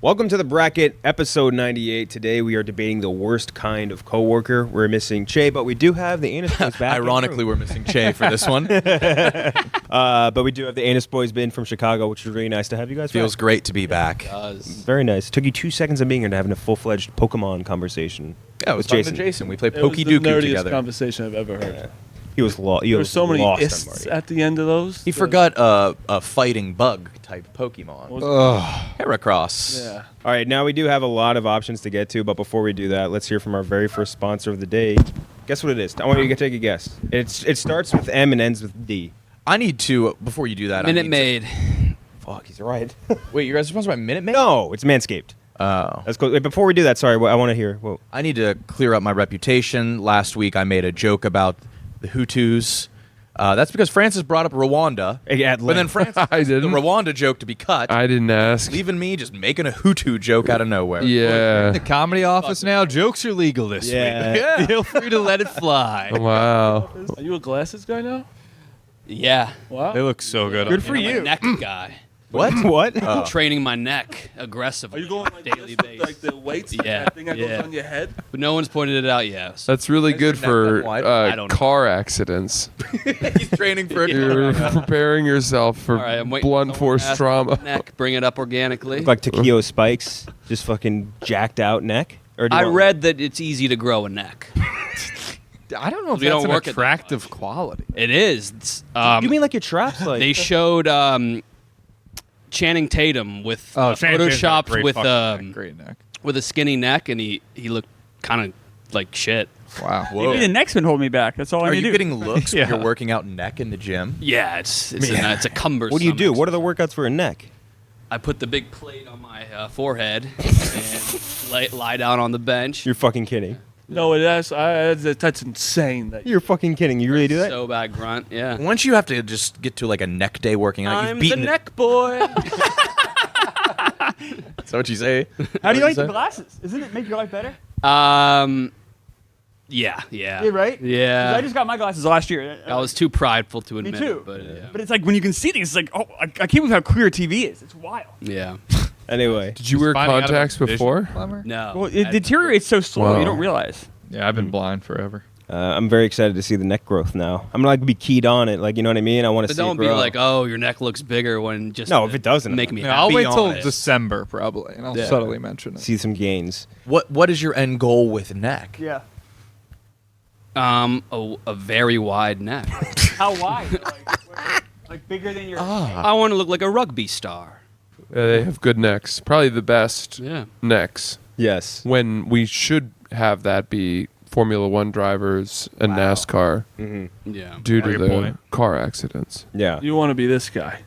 Welcome to the bracket, episode 98. Today we are debating the worst kind of coworker. We're missing Che, but we do have the Anus Boys back. Ironically, we're missing Che for this one. But we do have the Anus Boys in from Chicago, which is really nice to have you guys Feels back. great to be back. Very nice. Took you 2 seconds of being here to having a full-fledged Pokemon conversation. Yeah, it was with talking to Jason. We played It was the Pokeduku nerdiest together. conversation I've ever heard. Yeah. He was lost. There were so many lost ists on Marty. at the end of those. He forgot a fighting bug type Pokemon. Heracross. Yeah. All right, now we do have a lot of options to get to, but before we do that, let's hear from our very first sponsor of the day. Guess what it is? I want you to take a guess. It starts with M and ends with D. I need to, before you do that, Minute Maid. Fuck, he's right. Wait, you guys are sponsored by Minute Maid? No, it's Manscaped. Oh. That's cool. Wait, before we do that, sorry, I want to hear. Whoa. I need to clear up my reputation. Last week I made a joke about the Hutus. That's because Francis brought up Rwanda. But then Francis I didn't. the Rwanda joke to be cut, I didn't ask. leaving me just making a Hutu joke out of nowhere. In Yeah. the comedy office now, jokes are legal this Yeah. week. Feel free to let it fly. Wow. Are you a glasses guy now? Yeah. Wow. They look so good. Good on for I'm you. a neck guy. What? What? Oh. Training my neck aggressively. Are you going like daily this with, basis? like the weights? Yeah, That thing that yeah. goes on your head? But no one's pointed it out yet. So That's really Is good your neck that for wide? I don't know. car accidents. He's training for a You're preparing yourself for all right, I'm waiting. blunt force trauma. Neck, bring it up organically. Look like Takeo Spikes, just fucking jacked out neck. Or do you I want- read that it's easy to grow a neck. I don't know if We that's don't an work at that attractive quality. It is. It's, you mean like your traps? Like they showed Channing Tatum with Shannon Tatum's got a photoshopped great with fucking neck, great neck. with a skinny neck, and he looked kind of like shit. Wow. Maybe the neck's been holding me back. That's all I Are need you to do. getting looks Yeah. when you're working out neck in the gym? Yeah, it's a cumbersome. what do you do? exercise. What are the workouts for a neck? I put the big plate on my forehead and lie down on the bench. You're fucking kidding. No, that's insane. That You're fucking kidding. You really do that? So bad grunt, yeah. Once you have to just get to like a neck day working out, I'm you've beaten the neck boy. Is that what you say? How do you like say? the glasses? Doesn't it make your life better? Yeah. Yeah, right? 'Cause Yeah. I just got my glasses last year. I was too prideful to Me admit too. it, but yeah. But it's like when you can see things, it's like, oh, I can't believe how clear TV is. It's wild. Yeah. Anyway. Did you wear Finding out about contacts vision, before? Klemmer? No. Well, it deteriorates so slow, Wow. you don't realize. Yeah, I've been blind forever. I'm very excited to see the neck growth now. I'm like be keyed on it. Like, you know what I mean? I want to But see don't it be grow. like, oh, your neck looks bigger when just No, if it doesn't. make me Yeah, I'll happy. wait till on it. December probably, and I'll Yeah. subtly mention it. see some gains. What is your end goal with neck? Yeah. A very wide neck. How wide? like bigger than your. I want to look like a rugby star. Yeah, they have good necks. Probably the best Yeah. necks. Yes. When we should have that be Formula One drivers and NASCAR Yeah. due to Good the point. car accidents. Yeah. you want to be this guy.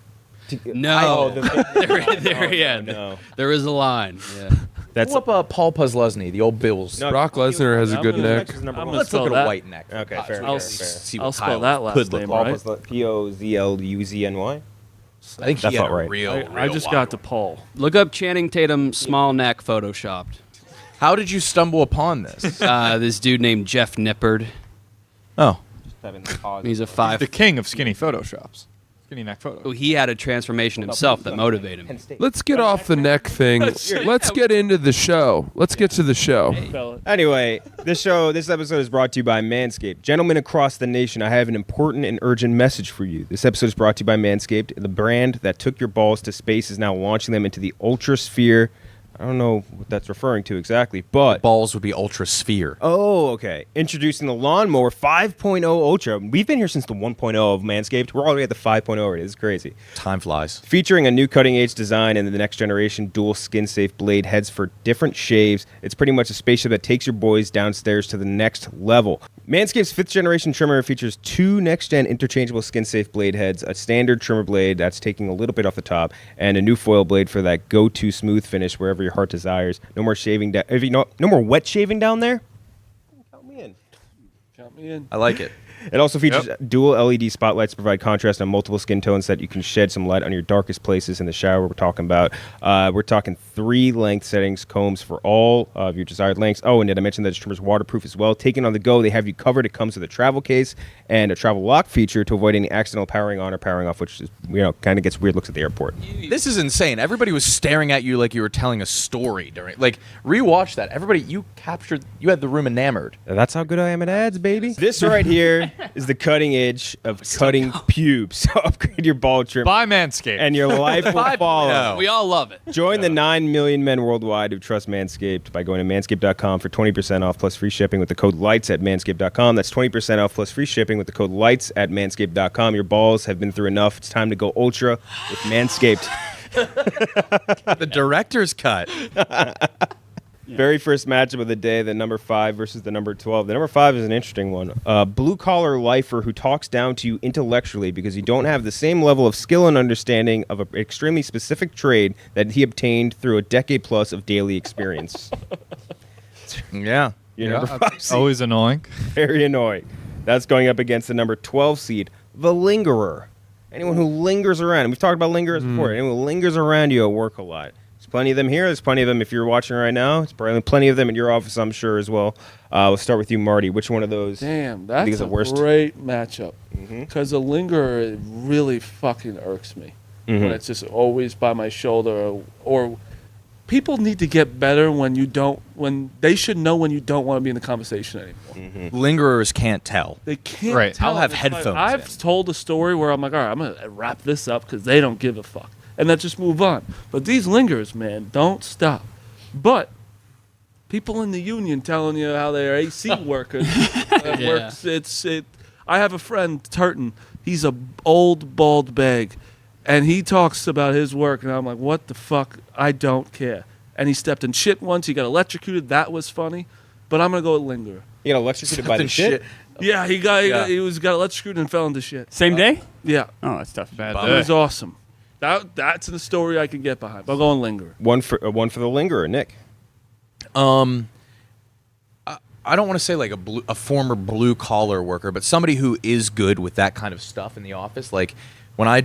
No. Oh, no. There is a line. Yeah. That's Pull up Paul Puzzlesny, the old Bills. No, Brock Lesnar has a I'm good gonna- neck. I'm gonna Let's spell look at that. a white neck. Okay, fair. I'll See I'll what spell Kyle that last could look name, like. right? Pozluzny. I think That he had felt a right. real, I real just wide got to one. Paul. Look up Channing Tatum small neck photoshopped. How did you stumble upon this? This dude named Jeff Nippard. Oh. He's a five. The king of skinny photoshops. Skinny neck photo. He had a transformation himself that motivated him. Let's get off the neck thing. Let's get into the show. Let's get to the show. Spell it. Anyway, this episode is brought to you by Manscaped. Gentlemen across the nation, I have an important and urgent message for you. This episode is brought to you by Manscaped. The brand that took your balls to space is now launching them into the ultra sphere. I don't know what that's referring to exactly, but... Balls would be ultra sphere. Oh, okay. Introducing the Lawnmower 5.0 Ultra. We've been here since the 1.0 of Manscaped. We're already at the 5.0 already. This is crazy. Time flies. Featuring a new cutting-edge design and the next generation dual skin-safe blade heads for different shaves, it's pretty much a spaceship that takes your boys downstairs to the next level. Manscaped's 5th-generation trimmer features 2 next-gen interchangeable skin-safe blade heads, a standard trimmer blade that's taking a little bit off the top, and a new foil blade for that go-to smooth finish wherever your heart desires. No more shaving no more wet shaving down there. Count me in. Count me in. I like it. It also features dual LED spotlights to provide contrast on multiple skin tones that you can shed some light on your darkest places in the shower. We're talking about. We're talking 3 length settings, combs for all of your desired lengths. Oh, and did I mention that the trimmer's waterproof as well? Taken on the go, they have you covered. It comes with a travel case and a travel lock feature to avoid any accidental powering on or powering off, which is, kind of gets weird looks at the airport. This is insane. Everybody was staring at you like you were telling a story during. Like, rewatch that. Everybody, you had the room enamored. That's how good I am at ads, baby. This right here is the cutting edge of cutting pubes. So upgrade your ball trim. Buy Manscaped. And your life will follow. We all love it. Join the 9 million men worldwide who trust Manscaped by going to manscaped.com for 20% off plus free shipping with the code LIGHTS at manscaped.com. That's 20% off plus free shipping with the code LIGHTS at manscaped.com. Your balls have been through enough. It's time to go ultra with Manscaped. The director's cut. Very first matchup of the day, the number 5 versus the number 12. The number 5 is an interesting one. Blue-collar lifer who talks down to you intellectually because you don't have the same level of skill and understanding of an extremely specific trade that he obtained through a decade plus of daily experience. Yeah. Your number 5 seed. Always annoying. Very annoying. That's going up against the number 12 seed, the lingerer. Anyone who lingers around. And we've talked about lingerers before. Anyone who lingers around you at work a lot. There's plenty of them here. There's plenty of them if you're watching right now. There's probably plenty of them in your office, I'm sure, as well. We'll start with you, Marty. Which one of those? Damn, think is that's the worst? great matchup. Because the lingerer it really fucking irks me. When it's just always by my shoulder. Or people need to get better when they should know when you don't want to be in the conversation anymore. Lingerers can't tell. They can't Right. tell. I'll have It's headphones Like, I've told a story where I'm like, all right, I'm going to wrap this up because they don't give a fuck. And then just move on. But these lingerers, man, don't stop. But people in the union telling you how they're AC workers. I have a friend, Turton. He's a old bald bag. And he talks about his work. And I'm like, what the fuck? I don't care. And he stepped in shit once. He got electrocuted. That was funny. But I'm going to go with lingerer. You got electrocuted by the shit? Yeah, he got electrocuted and fell into shit. Same day? Yeah, Oh, that's tough. Bad it was awesome. That's the story I can get behind. I'll go on lingerer. One for the lingerer, Nick. I don't want to say like a former blue collar worker, but somebody who is good with that kind of stuff in the office. Like when I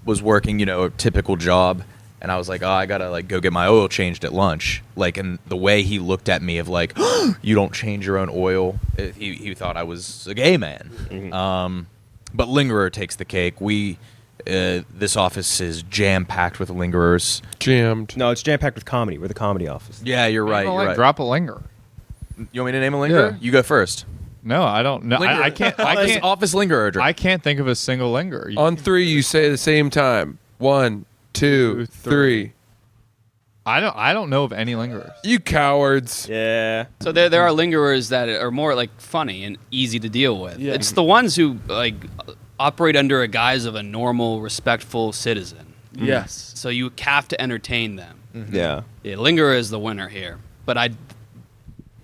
was working, a typical job, and I was like, oh, I gotta like go get my oil changed at lunch. Like, and the way he looked at me of like, you don't change your own oil. He thought I was a gay man. But lingerer takes the cake. This office is jam-packed with lingerers. Jammed. No, it's jam-packed with comedy. We're the comedy office. Yeah, you're right. You're right. Drop a linger. You want me to name a lingerer? Yeah. You go first. No, I don't know. I can't. Office lingerer. I can't think of a single linger. On 3, you say at the same time. 1, 2, 3. I don't know of any lingerers. You cowards. Yeah. So there are lingerers that are more like funny and easy to deal with. Yeah. It's the ones who like operate under a guise of a normal, respectful citizen. Yes. So you have to entertain them. Yeah. Yeah, lingerer is the winner here. But I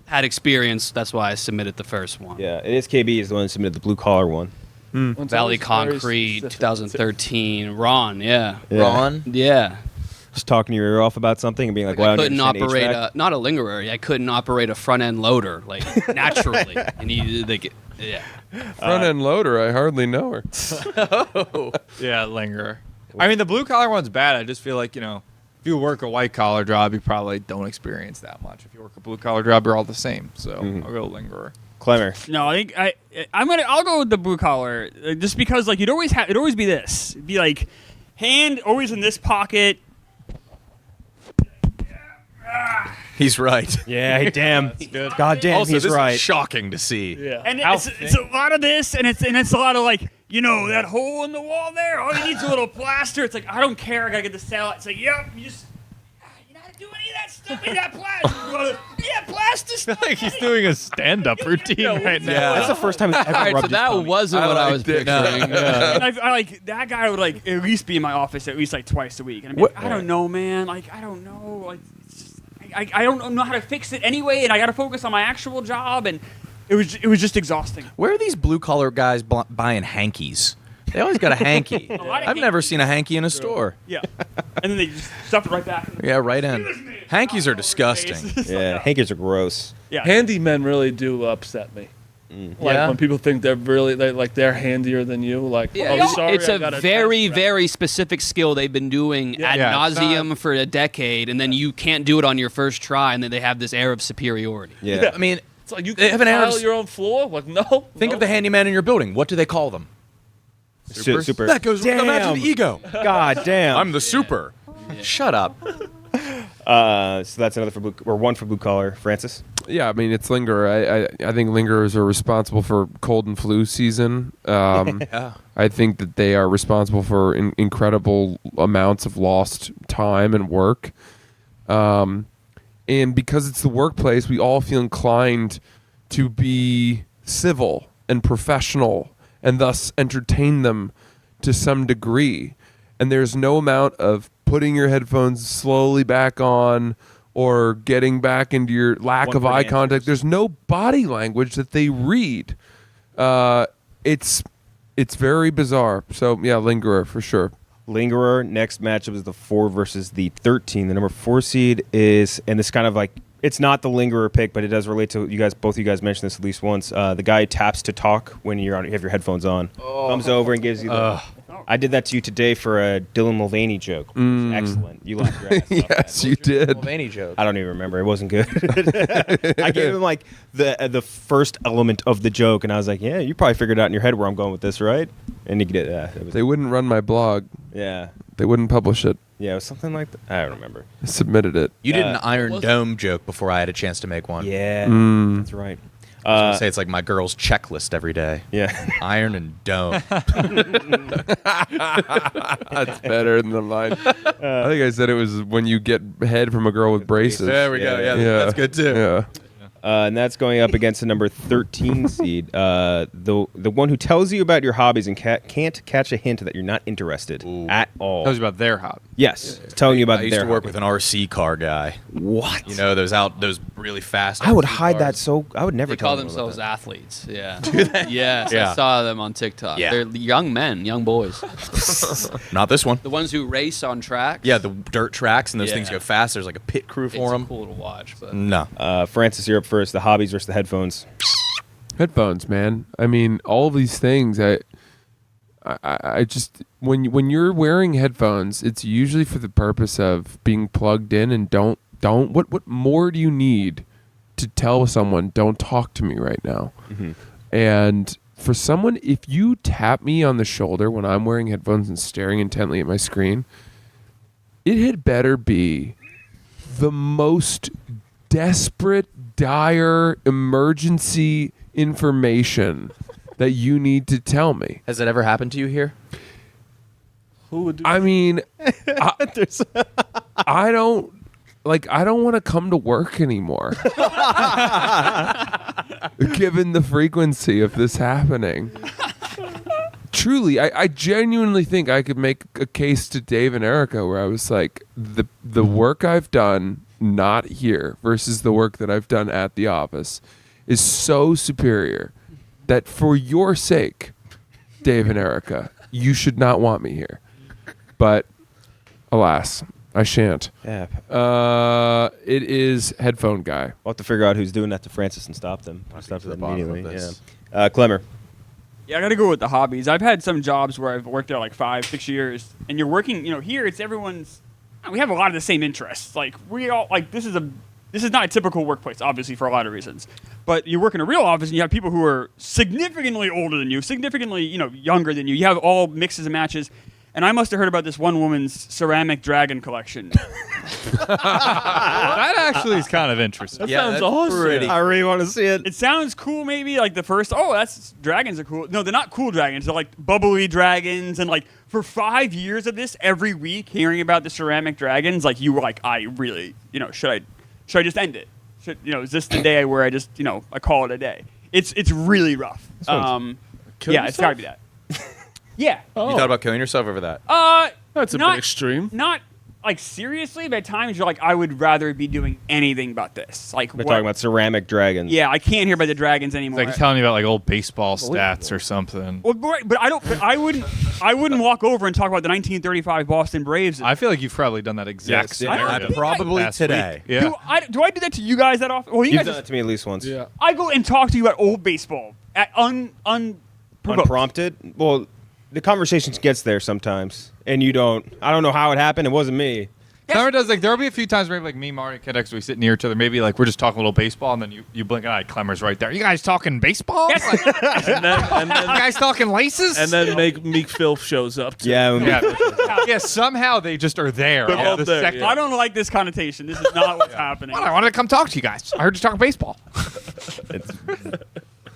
had experience. That's why I submitted the first one. Yeah. It is KB is the one that submitted the blue collar one. Valley Concrete, 2013. Ron, yeah. Ron. Yeah. Just talking your ear off about something and being like, Like "Wow, I couldn't operate not a lingerer. I couldn't operate a front end loader like naturally. And Front end loader, I hardly know her. Yeah, lingerer. I mean, the blue collar one's bad. I just feel like if you work a white collar job, you probably don't experience that much. If you work a blue collar job, you're all the same. So I'll go lingerer. Klemmer. No, I think I'll go with the blue collar just because like it'd always be this. It'd be like hand always in this pocket. He's right. Yeah, damn. God damn, Also, he's this right. is shocking to see. Yeah. And it's a lot of this, and it's a lot of like, that hole in the wall there. All you need is a little plaster. It's like, I don't care. I gotta get the salad. It's like, yep, you not do any of that stuff in that plaster. Yeah, plaster stuff. Like he's doing a stand-up routine right now. That's the first time he's ever All right, rubbed so his that tummy. wasn't what I was dick picturing. And I like that guy would like at least be in my office at least like twice a week. And I'm like, I don't know, man. Like I don't know. Like it's just, I don't know how to fix it anyway, and I got to focus on my actual job, and it was just exhausting. Where are these blue collar guys buying hankies? They always got a hanky. lot of I've never seen a hanky in a store. Yeah, and then they just stuff it right back. Yeah, right in. Hankies are disgusting. Yeah, hankies are gross. Yeah. Handymen really do upset me. Like Yeah. when people think they're handier than you. Like, Yeah, oh, sorry, it's I a got very, test very specific skill they've been doing ad Yeah, it's nauseum for a decade, and then you can't do it on your first try, and then they have this air of superiority. Yeah. I mean, It's like you They can have an air of tile your own floor. Like, no. think of the handyman in your building. What do they call them? Super. That goes Damn. imagine the ego. God damn. I'm the super. Shut up. So that's another for blue, or one for blue collar. Francis. Yeah, I mean it's lingerer. I think lingerers are responsible for cold and flu season. Yeah. I think that they are responsible for incredible amounts of lost time and work. And because it's the workplace, we all feel inclined to be civil and professional and thus entertain them to some degree. And there's no amount of putting your headphones slowly back on or getting back into your lack One of quick eye answers. contact. There's no body language that they read. It's very bizarre. So, yeah, lingerer for sure. Lingerer. Next matchup is the 4 versus the 13. The number 4 seed is, and this kind of like, it's not the lingerer pick, but it does relate to you guys. Both of you guys mentioned this at least once. The guy who taps to talk when you have your headphones on. Comes over and gives you the. I did that to you today for a Dylan Mulvaney joke. It was excellent. You laughed your ass off. Yes, you did. Mulvaney joke. I don't even remember. It wasn't good. I gave him like the first element of the joke, and I was like, "Yeah, you probably figured out in your head where I'm going with this, right?" And he did. It was, They wouldn't run my blog. yeah, They wouldn't publish it. yeah, it was something like that. I don't remember. I submitted it. You did an Uh, Iron Dome joke before I had a chance to make one. Yeah, that's right. I was gonna say it's like my girl's checklist every day. Yeah. Iron and Dome. That's better than mine. I think I said it was when you get head from a girl with braces. There we go. Yeah, Yeah. that's good too. Yeah. And that's going up against the number 13 seed. The one who tells you about your hobbies and can't catch a hint that you're not interested at all. Tells you about their hobby. Yes, telling you about I used their to work hobby. with an RC car guy. What? You know, those really fast. I would RC hide that cars. so I would never They tell call anyone about themselves that. athletes. Yeah. Do they? Yes, Yeah. I saw them on TikTok. Yeah. They're young men, young boys. Not this one. The ones who race on tracks. Yeah, the dirt tracks and those things Yeah. go fast. There's like a pit crew It's for them. cool to watch. But No. Francis, you're up first. The hobbies versus the headphones. Headphones, man. I mean, all of these things. I just when you're wearing headphones, it's usually for the purpose of being plugged in and don't. What more do you need to tell someone? Don't talk to me right now. And for someone, if you tap me on the shoulder when I'm wearing headphones and staring intently at my screen, it had better be the most desperate, dire, emergency information that you need to tell me. Has that ever happened to you here? Who would do I mean, I don't want to come to work anymore. Given the frequency of this happening. Truly, I genuinely think I could make a case to Dave and Erica where I was like, the work I've done not here versus the work that I've done at the office is so superior that for your sake, Dave and Erica, you should not want me here. But alas, I shan't. Yeah. It is headphone guy. We'll have to figure out who's doing that to Francis and stop them. Stop to the them bottom of immediately. this. Yeah. Clemmer. Yeah, I got to go with the hobbies. I've had some jobs where I've worked there like 5-6 years, and you're working. Here it's everyone's. We have a lot of the same interests. Like we all like this is not a typical workplace, obviously for a lot of reasons. But you work in a real office, and you have people who are significantly older than you, significantly younger than you. You have all mixes and matches. And I must have heard about this one woman's ceramic dragon collection. That actually is kind of interesting. That sounds awesome. I really want to see it. It sounds cool, maybe like the first. Oh, dragons are cool. No, they're not cool dragons. They're like bubbly dragons. And like for 5 years of this, every week hearing about the ceramic dragons, like you were like, I really, should I just end it? Is this the day where I just, I call it a day? It's really rough. It's got to be that. Yeah. Oh, You thought about killing yourself over that? that's a not- bit extreme. Not like seriously, but at times you're like, I would rather be doing anything but this. Like We're talking about ceramic dragons. Yeah, I can't hear about the dragons anymore. It's like telling you about like old baseball stats or something. Well, but I don't. But I wouldn't walk over and talk about the 1935 Boston Braves. I feel like you've probably done that exact Yes, scenario. I don't Probably last today. week. Yeah. do I do that to you guys that often? Well, you You've guys done that to me at least once. Yeah. I go and talk to you about old baseball Unprompted. Well, the conversations gets there sometimes, and you don't. I don't know how it happened. It wasn't me. Klemmer does like there'll be a few times where like me, Marty, and Kenjac, we sit near each other. Maybe like we're just talking a little baseball, and then you blink an eye. Klemmer's right there. You guys talking baseball? and then You guys talking laces? and then Meek Phil shows up. Too. Yeah. yeah. Somehow they just are there. They're all both the there, second. yeah. I don't like this connotation. This is not what's happening. Well, I wanted to come talk to you guys. I heard you talking baseball.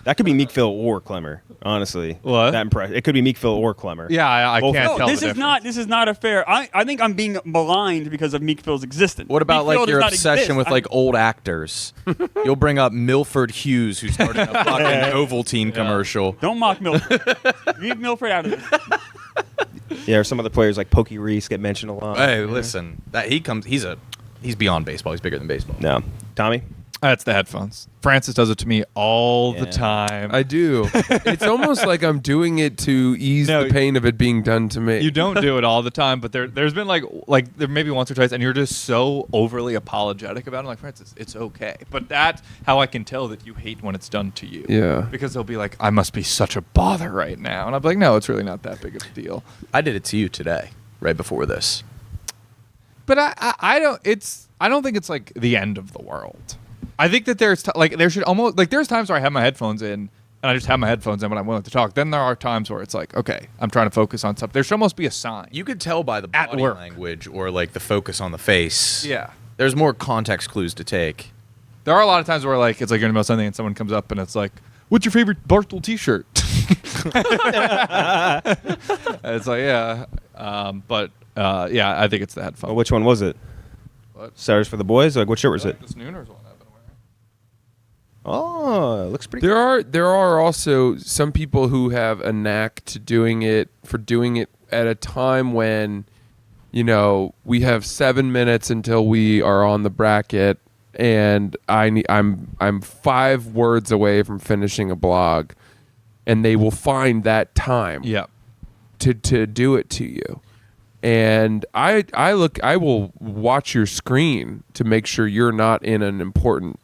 That could be Meek Phil or Klemmer. Honestly, What? That impressed. It could be Meek Phil or Klemmer. Yeah, I Both can't of tell. This the is not. This is not a fair. I think I'm being maligned because of Meek Phil's existence. What about Meek Phil like your does not obsession exist. with like old actors? You'll bring up Milford Hughes, who started a fucking Ovaltine commercial. Don't mock Milford. Leave Milford out of this. Yeah, or some other players like Pokey Reese get mentioned a lot. Hey, listen, that he's beyond baseball. He's bigger than baseball. No, Tommy. That's the headphones. Francis does it to me all the Yeah. time. I do. It's almost like I'm doing it to ease No, the pain of it being done to me. You don't do it all the time, but there's been like there maybe once or twice, and you're just so overly apologetic about it. Like, Francis, it's okay. But that's how I can tell that you hate when it's done to you. Yeah. Because they'll be like, I must be such a bother right now, and I'm like, no, it's really not that big of a deal. I did it to you today, right before this. But I don't think it's like the end of the world. I think that there's there's times where I have my headphones in and I just have my headphones in when I'm willing to talk. Then there are times where it's like, okay, I'm trying to focus on something. There should almost be a sign. You could tell by the At body work. language or like the focus on the face. Yeah. There's more context clues to take. There are a lot of times where like it's like you're in the middle of something and someone comes up and it's like, "What's your favorite Barstool T-shirt?" And it's like, yeah, yeah, I think it's the headphone. Oh, which one was it? What? Stars for the boys. Like, what shirt was it? This Nooners one I've been wearing. Oh, it looks pretty. There are also some people who have a knack to doing it at a time when, we have 7 minutes until we are on the bracket, and I'm 5 words away from finishing a blog, and they will find that time Yeah. to do it to you. And I will watch your screen to make sure you're not in an important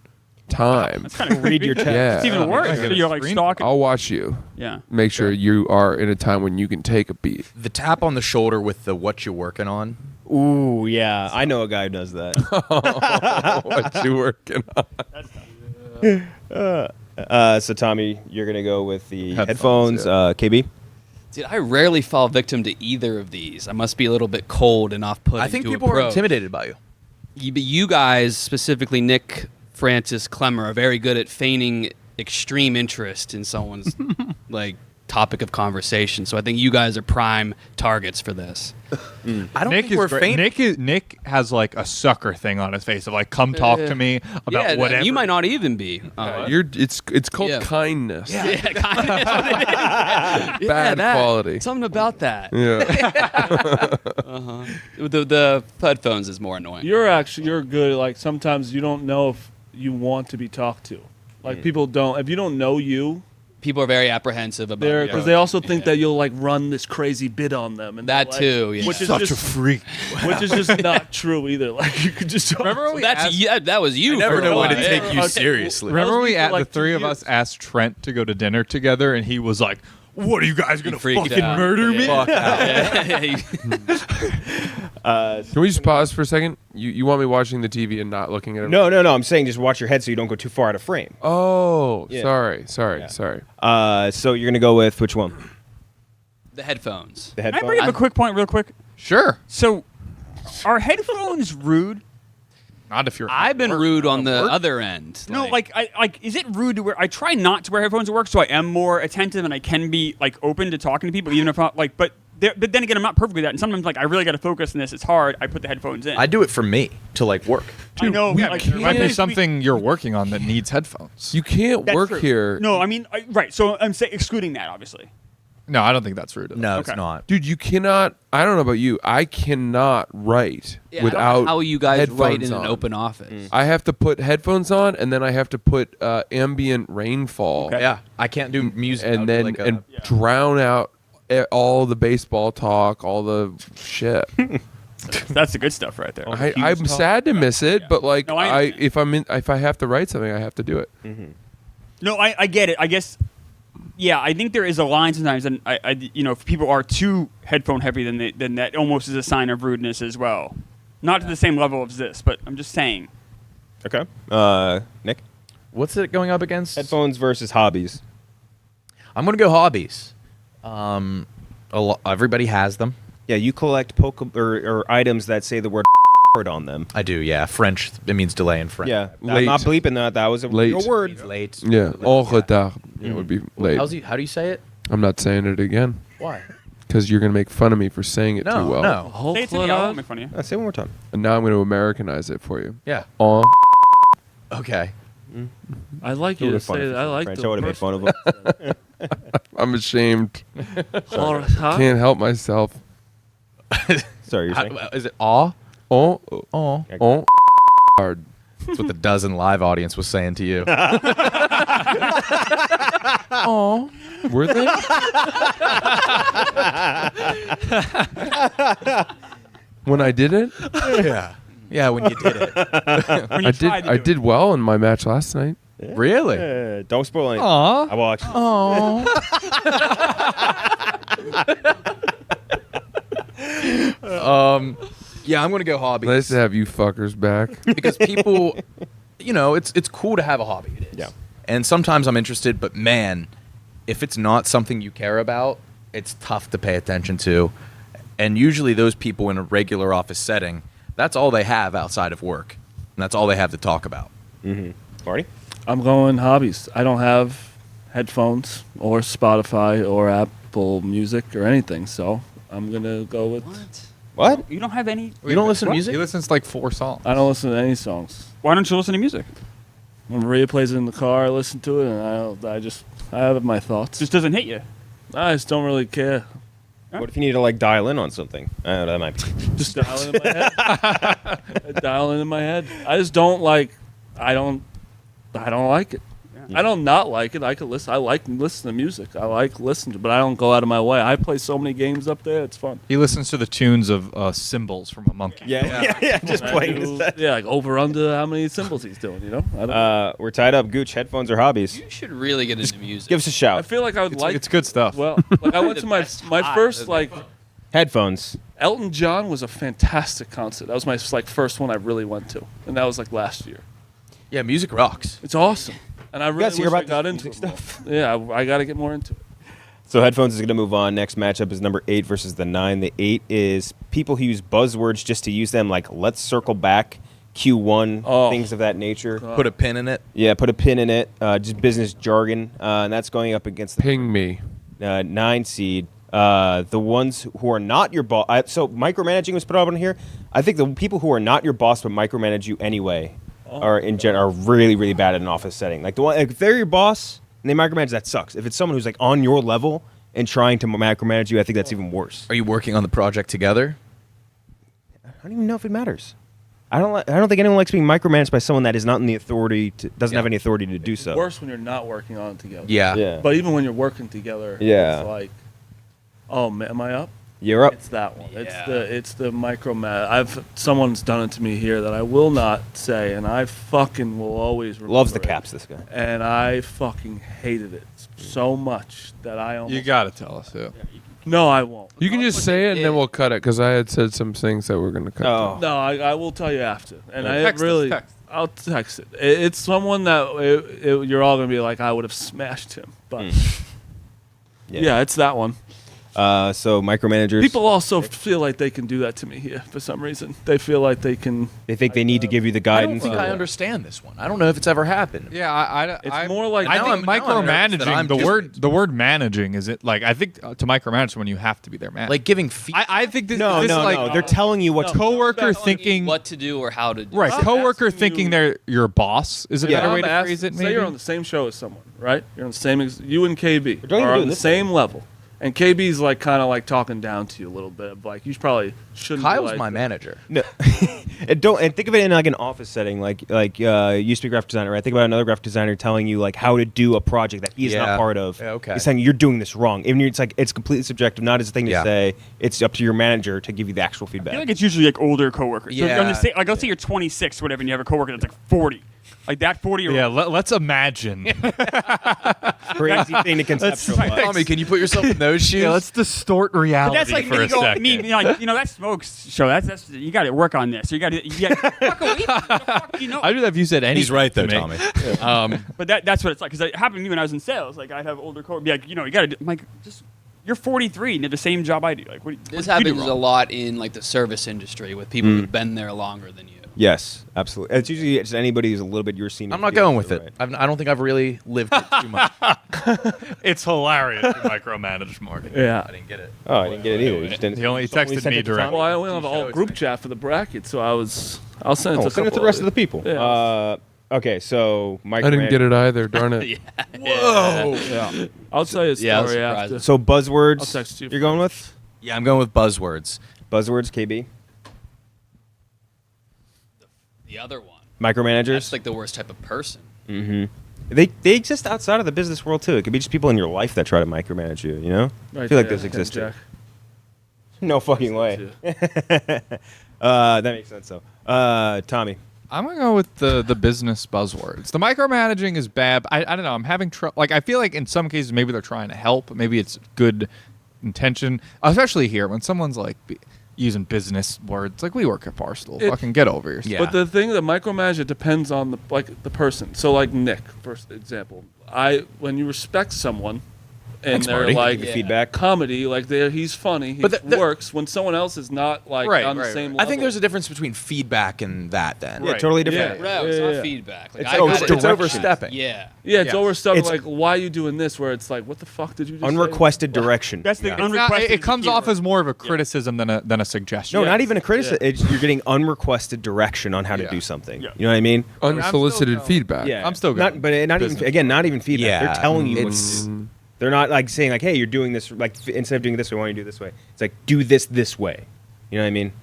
time. That's kind of Read your text. Yeah. It's even worse. get a You're like screen. stalking. I'll watch you. Yeah. Make sure you are in a time when you can take a beat. The tap on the shoulder with the what you working on. Ooh, yeah. I know a guy who does that. What you working on? So Tommy, you're gonna go with the Headphones, headphones. KB. Dude, I rarely fall victim to either of these. I must be a little bit cold and off-putting. I think to a people are pro. intimidated by you. But you guys, specifically Nick, Francis, Klemmer, are very good at feigning extreme interest in someone's like topic of conversation. So I think you guys are prime targets for this. I don't Nick think we're is great. faint. Nick has like a sucker thing on his face of like, come talk to me about Yeah, whatever. you might not even be. It's called Yeah. kindness. Yeah, kind of. Bad quality. Something about that. Yeah. The headphones is more annoying. You're good. Like sometimes you don't know if you want to be talked to. Like people don't. If you don't know you, People are very apprehensive about there it. because they also think that you'll like run this crazy bit on them. And That they're, like, too, yeah. Which is such a just, freak. which is just not true either. Like you could just Remember when we That's asked, yeah, that was you. I never for a know when to while. take Yeah. you Okay. seriously. remember when we Those people, the like, 3 of 2 us asked Trent to go to dinner together, and he was like, "What are you guys gonna freaked fucking out. murder me?" Fuck out. Can we just pause for a second? You want me watching the TV and not looking at it? No. I'm saying just watch your head so you don't go too far out of frame. Oh, Yeah. sorry. So you're gonna go with which one? The headphones. The Can I headphones. bring up a quick point real quick? Sure. So, are headphones rude? Not if you're. I've been rude on the other end. No, is it rude to wear? I try not to wear headphones at work, so I am more attentive and I can be like open to talking to people, even if I'm like. But then again, I'm not perfect with that, and sometimes like I really got to focus on this. It's hard. I put the headphones in. I do it for me to like work. I know. Yeah, like, there might be we- something you're working on that needs headphones. You can't that's work true. here. No, I mean, right. So I'm excluding that, obviously. No, I don't think that's rude. At all. No, Okay. it's not. Dude, you cannot. I don't know about you. I cannot write Yeah, I don't without know how you guys write headphones in an on. open office. I have to put headphones on, and then I have to put ambient rainfall, Okay. Yeah, I can't do music. and then like and drown out all the baseball talk, all the shit. That's the good stuff right there. I'm sad to miss it, but like No, I understand. if I have to write something, I have to do it. No, I get it. I guess Yeah, I think there is a line sometimes, and if people are too headphone heavy, then that almost is a sign of rudeness as well. Not to the same level as this, but I'm just saying. Okay. Nick? What's it going up against? Headphones versus hobbies. I'm gonna go hobbies. Everybody has them. Yeah, you collect or items that say the word word on them. I do, yeah. French, it means delay in French. Yeah, I'm Late. not bleeping that. That was a Late. real It word. means late. Yeah, en retard. It would be late. How do you say it? I'm not saying it again Why? because you're gonna make fun of me for saying it too well. No. Say it to me. I won't make fun of you. Say it one more time. And now I'm gonna Americanize it for you. Yeah. En. Okay. I like It you to would've been fun say if that. you I said like French. the I would have made fun of him. I'm ashamed. Huh? Can't help myself. Sorry, you're saying? Is it aw? En. Aw. En. Hard. That's what the dozen live audience was saying to you. Oh, were they? When I did it, Yeah. Yeah, when you did it. When you I tried to did. I do it. did well in my match last night. Really? Don't spoil anything. Aw. I will actually. Yeah, I'm gonna go hobbies. Nice to have you fuckers back. Because people, it's cool to have a hobby. It is. Yeah. And sometimes I'm interested, but man, if it's not something you care about, it's tough to pay attention to. And usually those people in a regular office setting, that's all they have outside of work. And that's all they have to talk about. Marty? I'm going hobbies. I don't have headphones or Spotify or Apple Music or anything, so I'm gonna go with. What? You don't have any. You don't listen to He music? listens to like 4 songs. I don't listen to any songs. Why don't you listen to music? When Maria plays it in the car, I listen to it, and I have my thoughts. Just doesn't hit you. I just don't really care. What if you need to like dial in on something? That might be. Just dialing in my head. Dialing in my head. I just don't like. I don't like it. Yeah. I don't not like it. I could listen. I like listen to music. I like listening to, but I don't go out of my way. I play so many games up there. It's fun. He listens to the tunes of cymbals from a monkey. Yeah. Just I playing do- this. yeah, like over under how many symbols he's doing. I don't. We're tied up. Gooch, headphones or hobbies? You should really get into music. Give us a I shout. feel like I would like. It's good stuff. Well, like I went to my first like Headphones. Elton John was a fantastic concert. That was my first one I really went to, and that was like last year. Yeah, music rocks. It's awesome, and I really guys hear wish I about got this into music it more. stuff? Yeah, I got to get more into it. So headphones is going to move on. Next matchup is number 8 versus the 9. The 8 is people who use buzzwords just to use them, like let's circle back, Q1, things of that nature. Put a pin in it. Yeah, put a pin in it. Just business jargon, and that's going up against the Ping me. 9 seed. The ones who are not your boss. So micromanaging was put up on here. I think the people who are not your boss but micromanage you anyway are really really bad in an office setting. Like if they're your boss and they micromanage, that sucks. If it's someone who's like on your level and trying to micromanage you, I think that's even worse. Are you working on the project together? I don't even know if it matters. I don't think anyone likes being micromanaged by someone that is not in the authority doesn't have any authority to do so. Worse when you're not working on it together. Yeah. Yeah. But even when you're working together, Yeah. it's like, oh, am I up? You're up. It's that one. Yeah. It's the micromanage. Someone's done it to me here that I will not say, and I fucking will always remember. Loves the it. caps, this guy. And I fucking hated it so much that I almost. You got to tell us who. No, I won't. You can just say it and then we'll cut it because I had said some things that we're gonna cut. Oh. No, I will tell you after. And I Text us, really, text. I'll text it. It's someone that you're all gonna be like, I would have smashed him, but yeah, it's that one. So micromanagers. People also feel like they can do that to me here for some reason. They feel like they can. They think they need to give you the I don't guidance. think or- I understand this one. I don't know if it's ever happened. Yeah, It's more like I now think I'm nervous that I'm micromanaging. The word managing is it like I think to micromanage someone you have to be their manager. Like giving feedback. I think this, No, this no, is like no. They're telling you what. coworker No, thinking what to do or how to do. right. I'm Coworker asking thinking you- they're your boss is a Yeah. better way I'm to asking- phrase it. Say Maybe you're on the same show as someone, right? You're on the same. You and KB don't even are do on the this same level, and KB's like kind of like talking down to you a little bit. Of like you probably shouldn't. be Kyle's like my that. manager. No. and think of it in like an office setting, like you used to be a graphic designer, right? Think about another graphic designer telling you like how to do a project that he's Yeah. not part of. Yeah, okay. He's saying you're doing this wrong. Even it's like it's completely subjective, not his thing to Yeah. say. It's up to your manager to give you the actual I feedback. feel like it's usually like older coworkers. So Yeah. like let's say you're 26 or whatever, and you have a coworker that's like 40. Like that 40-year-old. Yeah, let's imagine. Crazy thing to conceptualize. Tommy, can you put yourself in those shoes? Yeah, let's distort reality But that's like for me a going, second. me, like, that smokes show. That's you got to work on this. You got to fuck a week. Fuck, you know. I do that if you said anything. He's right though, to me. Tommy. But that's what it's like. Because it happened to me when I was in sales. Like I'd have older co be like, you got to do. I'm like, just you're 43 and you have the same job I do. Like what? This what did you happens do a wrong? lot in like the service industry with people who've been there longer than you. Yes, absolutely. It's usually just anybody who's a little bit your senior. I'm not feels going with right. it. I don't think I've really lived it too much. It's hilarious to micromanage Marty. Yeah. I didn't get it. Oh, I didn't get it either. Just didn't- He only just texted sent me it to Tommy. directly. Well, I only have a whole group chat for the bracket, so I'll send it Oh, to send it to the rest of the people. Yeah. Okay, so Mike. I didn't get it either. Darn it. Whoa. Yeah. I'll tell you a Yeah, I was story surprised. after. So buzzwords. I'll text you You're going with Yeah, I'm going with buzzwords. buzzwords. KB. The other one. Micromanagers. That's like the worst type of person. They exist outside of the business world too. It could be just people in your life that try to micromanage you. You know. I feel like those exist too. Kenjac. No fucking way. That makes sense though. Tommy. I'm gonna go with the business buzzwords. The micromanaging is bad. I don't know. I'm having trouble. Like I feel like in some cases maybe they're trying to help. Maybe it's good intention. Especially here when someone's like using business words. Like we work at Barstool. Fucking get over yourself. Yeah. But the thing, the micromanage, it depends on the person. So like Nick, for example, when you respect someone, and Thanks, they're Marty. like Give you feedback. comedy, like he's funny, he But works. When someone else is not like Right, on the right, same right. level, I think there's a difference between feedback and that. Then Yeah, totally different. Yeah. It's yeah, not yeah. feedback. Like, It's I over- got it. it's overstepping. Yeah. yeah, it's Yeah. overstuff. It's- Like, why are you doing this? Where it's like, what the fuck did you just say? Unrequested direction. That's the It's not- unrequested. it comes off keyword. as more of a criticism than a suggestion. No, Yeah. not even a criticism. Yeah. You're getting unrequested direction on how to Yeah. do something. Yeah. You know what I mean? Unsolicited going- feedback. Yeah. I'm still not, going but not business. even again, not even feedback. Yeah. They're telling you what It's- to do. They're not like saying like, "Hey, you're doing this." Like instead of doing it this way, why don't you do it this way? It's like do this way. You know what I mean?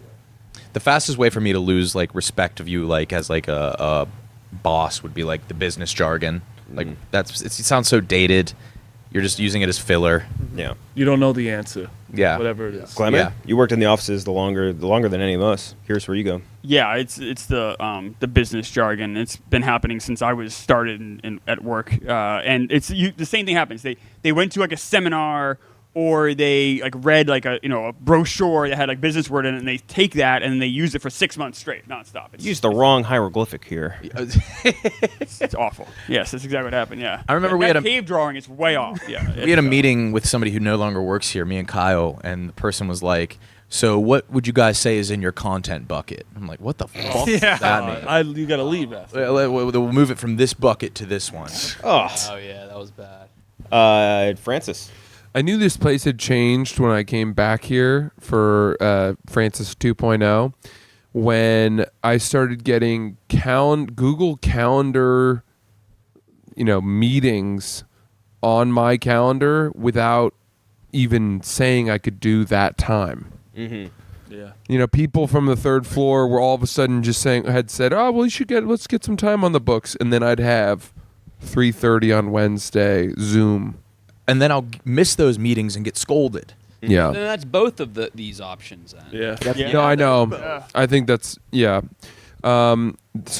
The fastest way for me to lose like respect of you, like as like a boss, would be like the business jargon. Like it sounds so dated. You're just using it as filler. Yeah. You don't know the answer. Yeah. Whatever it is. Klemmer, Yeah. you worked in the offices the longer than any of us. Here's where you go. Yeah, it's the business jargon. It's been happening since I was started at work, and the same thing happens. They went to like a seminar or they like read like a brochure that had like business word in it, and they take that and they use it for 6 months straight, nonstop. You used the wrong hieroglyphic here. It's awful. Yes, that's exactly what happened. Yeah, I remember we that had a- cave drawing is way off. Yeah, We had a meeting with somebody who no longer works here, me and Kyle, and the person was like, "So what would you guys say is in your content bucket?" I'm like, "What the fuck does that mean?" You got to leave after. We'll move it from this bucket to this one. Oh, Oh yeah, that was bad. Francis. I knew this place had changed when I came back here for Francis 2.0 when I started getting Google Calendar, meetings on my calendar without even saying I could do that time. Yeah. People from the third floor were all of a sudden just had said, "Oh, well, let's get some time on the books," and then I'd have 3:30 on Wednesday Zoom. And then I'll miss those meetings and get scolded. Yeah. Then that's both of these options. Then. Yeah. No, I know. I think that's so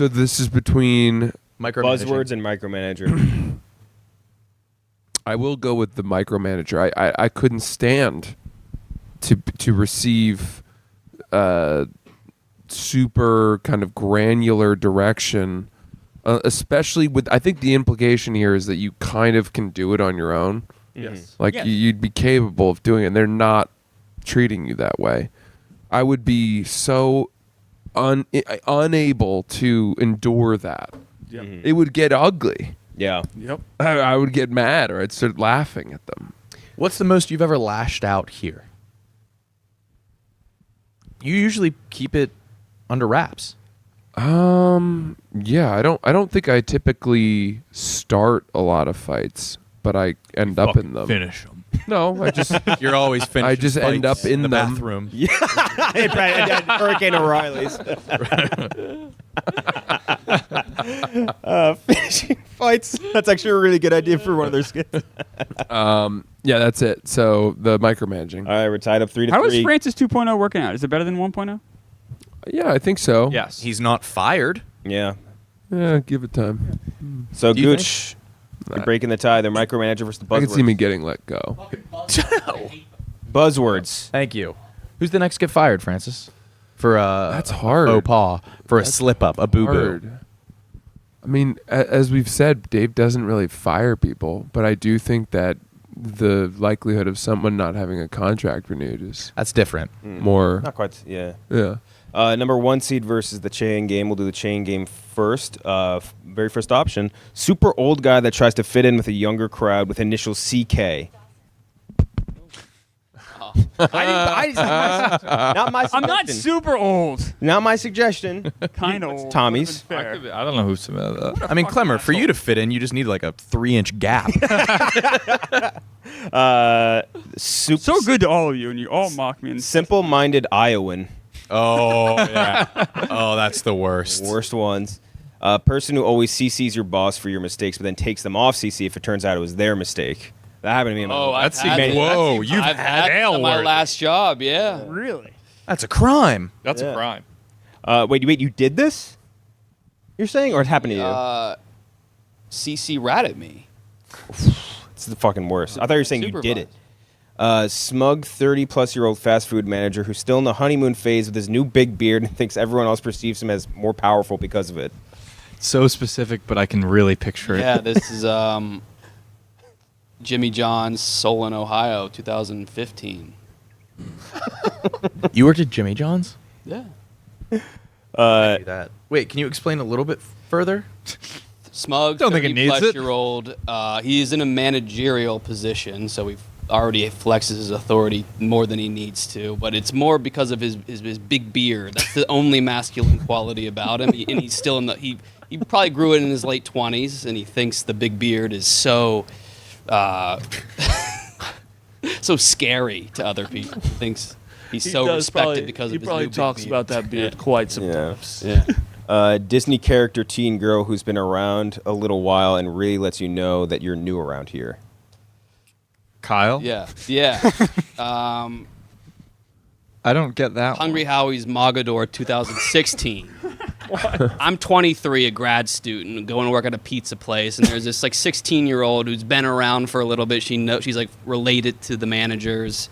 this is between. Micromanaging. Buzzwords and micromanager. I will go with the micromanager. I couldn't stand to receive super kind of granular direction, especially with. I think the implication here is that you kind of can do it on your own. Yes. Like Yes. you'd be capable of doing it. And they're not treating you that way. I would be so unable to endure that. Yep. It would get ugly. Yeah. Yep. I would get mad or I'd start laughing at them. What's the most you've ever lashed out here? You usually keep it under wraps. Yeah, I don't think I typically start a lot of fights, but I end up in them. Finish them. No, I just You're always finishing. I just end fights up in the them. bathroom. Hurricane O'Reilly's. Finishing fights. That's actually a really good idea for one of their skits. yeah, that's it. So the micromanaging. All right, we're tied up 3-3. How is Francis 2.0 working out? Is it better than 1.0? Yeah, I think so. Yes. He's not fired. Yeah. Yeah, give it time. So Do you Gooch, you're breaking the tie. They're micromanager versus the I can see me buzzwords. getting let go. Buzzwords. Thank you. Who's the next to get fired, Francis? For That's hard. faux pas, for a slip up, a boo boo. Hard. I mean, as we've said, Dave doesn't really fire people, but I do think that the likelihood of someone not having a contract renewed is That's different. more. Not quite. Yeah. Yeah. Number 1 seed versus the chain game. We'll do the chain game first. Very first option. Super old guy that tries to fit in with a younger crowd with initials CK. Not my suggestion. I'm not super old. Not my suggestion. Kind of old. Tommy's. Fair. I don't know who submitted that. I mean, Klemmer, for you to fit in, you just need like a 3-inch gap. So good to all of you, and you all mock me. And Simple-minded Iowan. Oh, yeah. Oh, that's the worst. Worst ones. Person who always CCs your boss for your mistakes, but then takes them off CC if it turns out it was their mistake. That happened to me. In my I've had many- it. Whoa, you've I've had it hail at my worthy. last job. Yeah. really, That's a crime. That's Yeah. a crime. Wait, you did this? You're saying, or it happened to you? CC ratted me. It's the fucking worst. I thought you were saying you did it. Supervised. Smug 30-plus-year-old fast food manager who's still in the honeymoon phase with his new big beard and thinks everyone else perceives him as more powerful because of it. So specific, but I can really picture it. Yeah, this is Jimmy John's, Solon, Ohio, 2015. You worked at Jimmy John's? Yeah. That. Wait, can you explain a little bit further? Smug, Don't think it needs it. 30-plus-year-old. He's in a managerial position, so he already flexes his authority more than he needs to. But it's more because of his big beard. That's the only masculine quality about him. And he's still in the he probably grew it in his late 20s, and he thinks the big beard is so so scary to other people. He thinks he's He so does respected probably- because he of his probably new big talks beard. about that beard quite sometimes. Yeah. Disney character teen girl who's been around a little while and really lets you know that you're new around here. Kyle? Yeah. Yeah. I don't get that Hungry Howie's Mogador 2016. I'm 23, a grad student, going to work at a pizza place, and there's this like 16-year-old who's been around for a little bit. She's like related to the managers,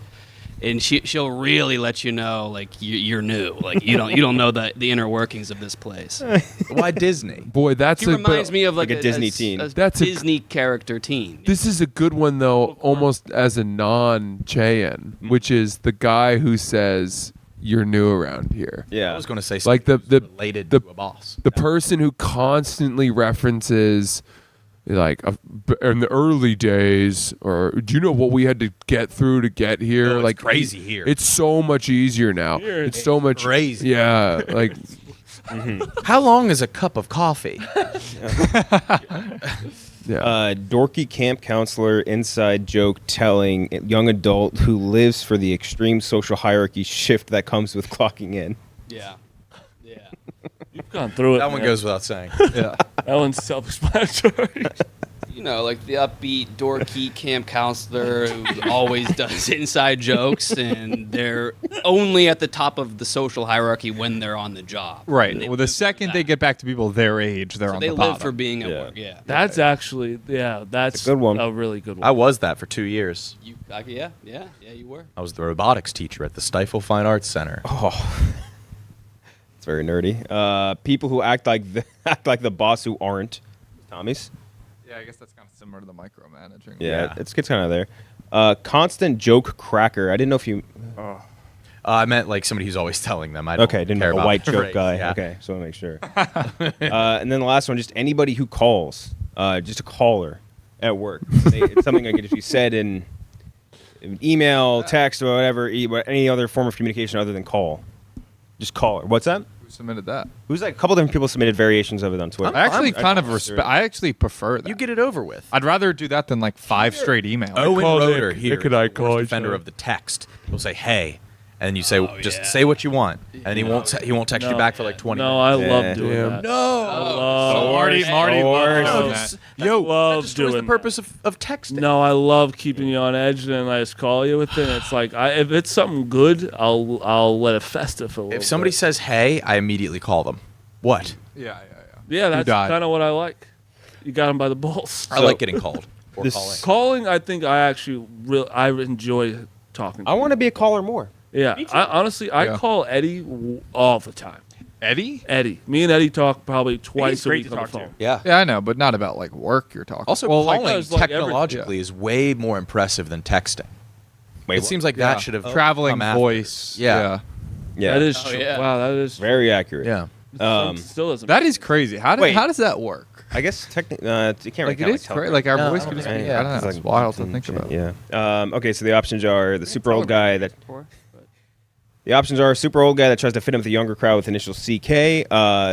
and she'll really let you know like you're new, like you don't know the inner workings of this place. Why Disney? Boy, that's He reminds me of like a Disney teen. That's a- Disney character teen. This is a good one though, almost as a non-Cheyen, which is the guy who says you're new around here. Yeah. I was going to say Like something the related the- to a boss. The person who constantly references like in the early days, or do you know what we had to get through to get here? No, it's like crazy here. It's so much easier now. Here It's so much crazy. Yeah, like How long is a cup of coffee? yeah. Dorky camp counselor inside joke telling young adult who lives for the extreme social hierarchy shift that comes with clocking in. Yeah. Yeah. You've gone through it. That one man. goes without saying. Yeah. That one's self-explanatory. You know, like the upbeat, dorky camp counselor who always does inside jokes, and they're only at the top of the social hierarchy when they're on the job. Right. And they Well, the live for second they that. get back to people their age, they're So on they the live bottom. for being at Yeah. work. Yeah. That's actually, that's a good one. A really good one. I was that for 2 years. Yeah, you were. I was the robotics teacher at the Stifle Fine Arts Center. Oh, it's very nerdy. People who act like the boss who aren't. Tommy's. Yeah, I guess that's kind of similar to the micromanaging. Yeah, it's kind of there. Constant joke cracker. I didn't know if you. I meant like somebody who's always telling them. I don't Okay, didn't care know a about white the joke phrase. guy. Yeah. Okay, so I'll make sure. And then the last one, just anybody who calls, just a caller at work. It's something like if you said in email, text, or whatever, any other form of communication other than call. Just call her. What's that? Who submitted that? Who's like a couple different people submitted variations of it on Twitter. I actually I'm- kind of I'm respect. I actually prefer that. You get it over with. I'd rather do that than like 5 straight emails. Owen call Roeder Nick. here, Nick and I is the call worst each defender other. of the text. He'll say, "Hey," and then you say, "Just say what you want," and he won't text you back for like 20 No, minutes. I Yeah. love doing Yeah. that. No. love, Marty loves doing that. I love That's doing the that. purpose of texting. No, I love keeping you on edge, and then I just call you with it. It's like if it's something good, I'll let it fester for a little If somebody bit. says, "Hey," I immediately call them. What? Yeah. Yeah, that's died? kind of what I like. You got him by the balls. I like getting called or This- calling. Calling, I think I actually I enjoy talking. I want to be a caller more. Yeah, honestly, I Yeah. call Eddie all the time. Eddie? Eddie, me and Eddie talk probably He's twice a great week to on the talk to. phone. Yeah. Yeah, I know, but not about like work you're talking. Also, well, calling like technologically is way more impressive than texting. Wait, It seems like yeah. that should have traveling come after. voice. Yeah. yeah, That is Oh, true. yeah. Wow, that is very accurate. Yeah. still doesn't. That is crazy. How Wait. does that work? I guess technically, you can't Like really it is count crazy. Like our No, voice I could just don't be. think- I don't know. It's It's like- wild to think about. Yeah. Okay, so the options are the super old guy that. The options are a super old guy that tries to fit in with a younger crowd with initial CK,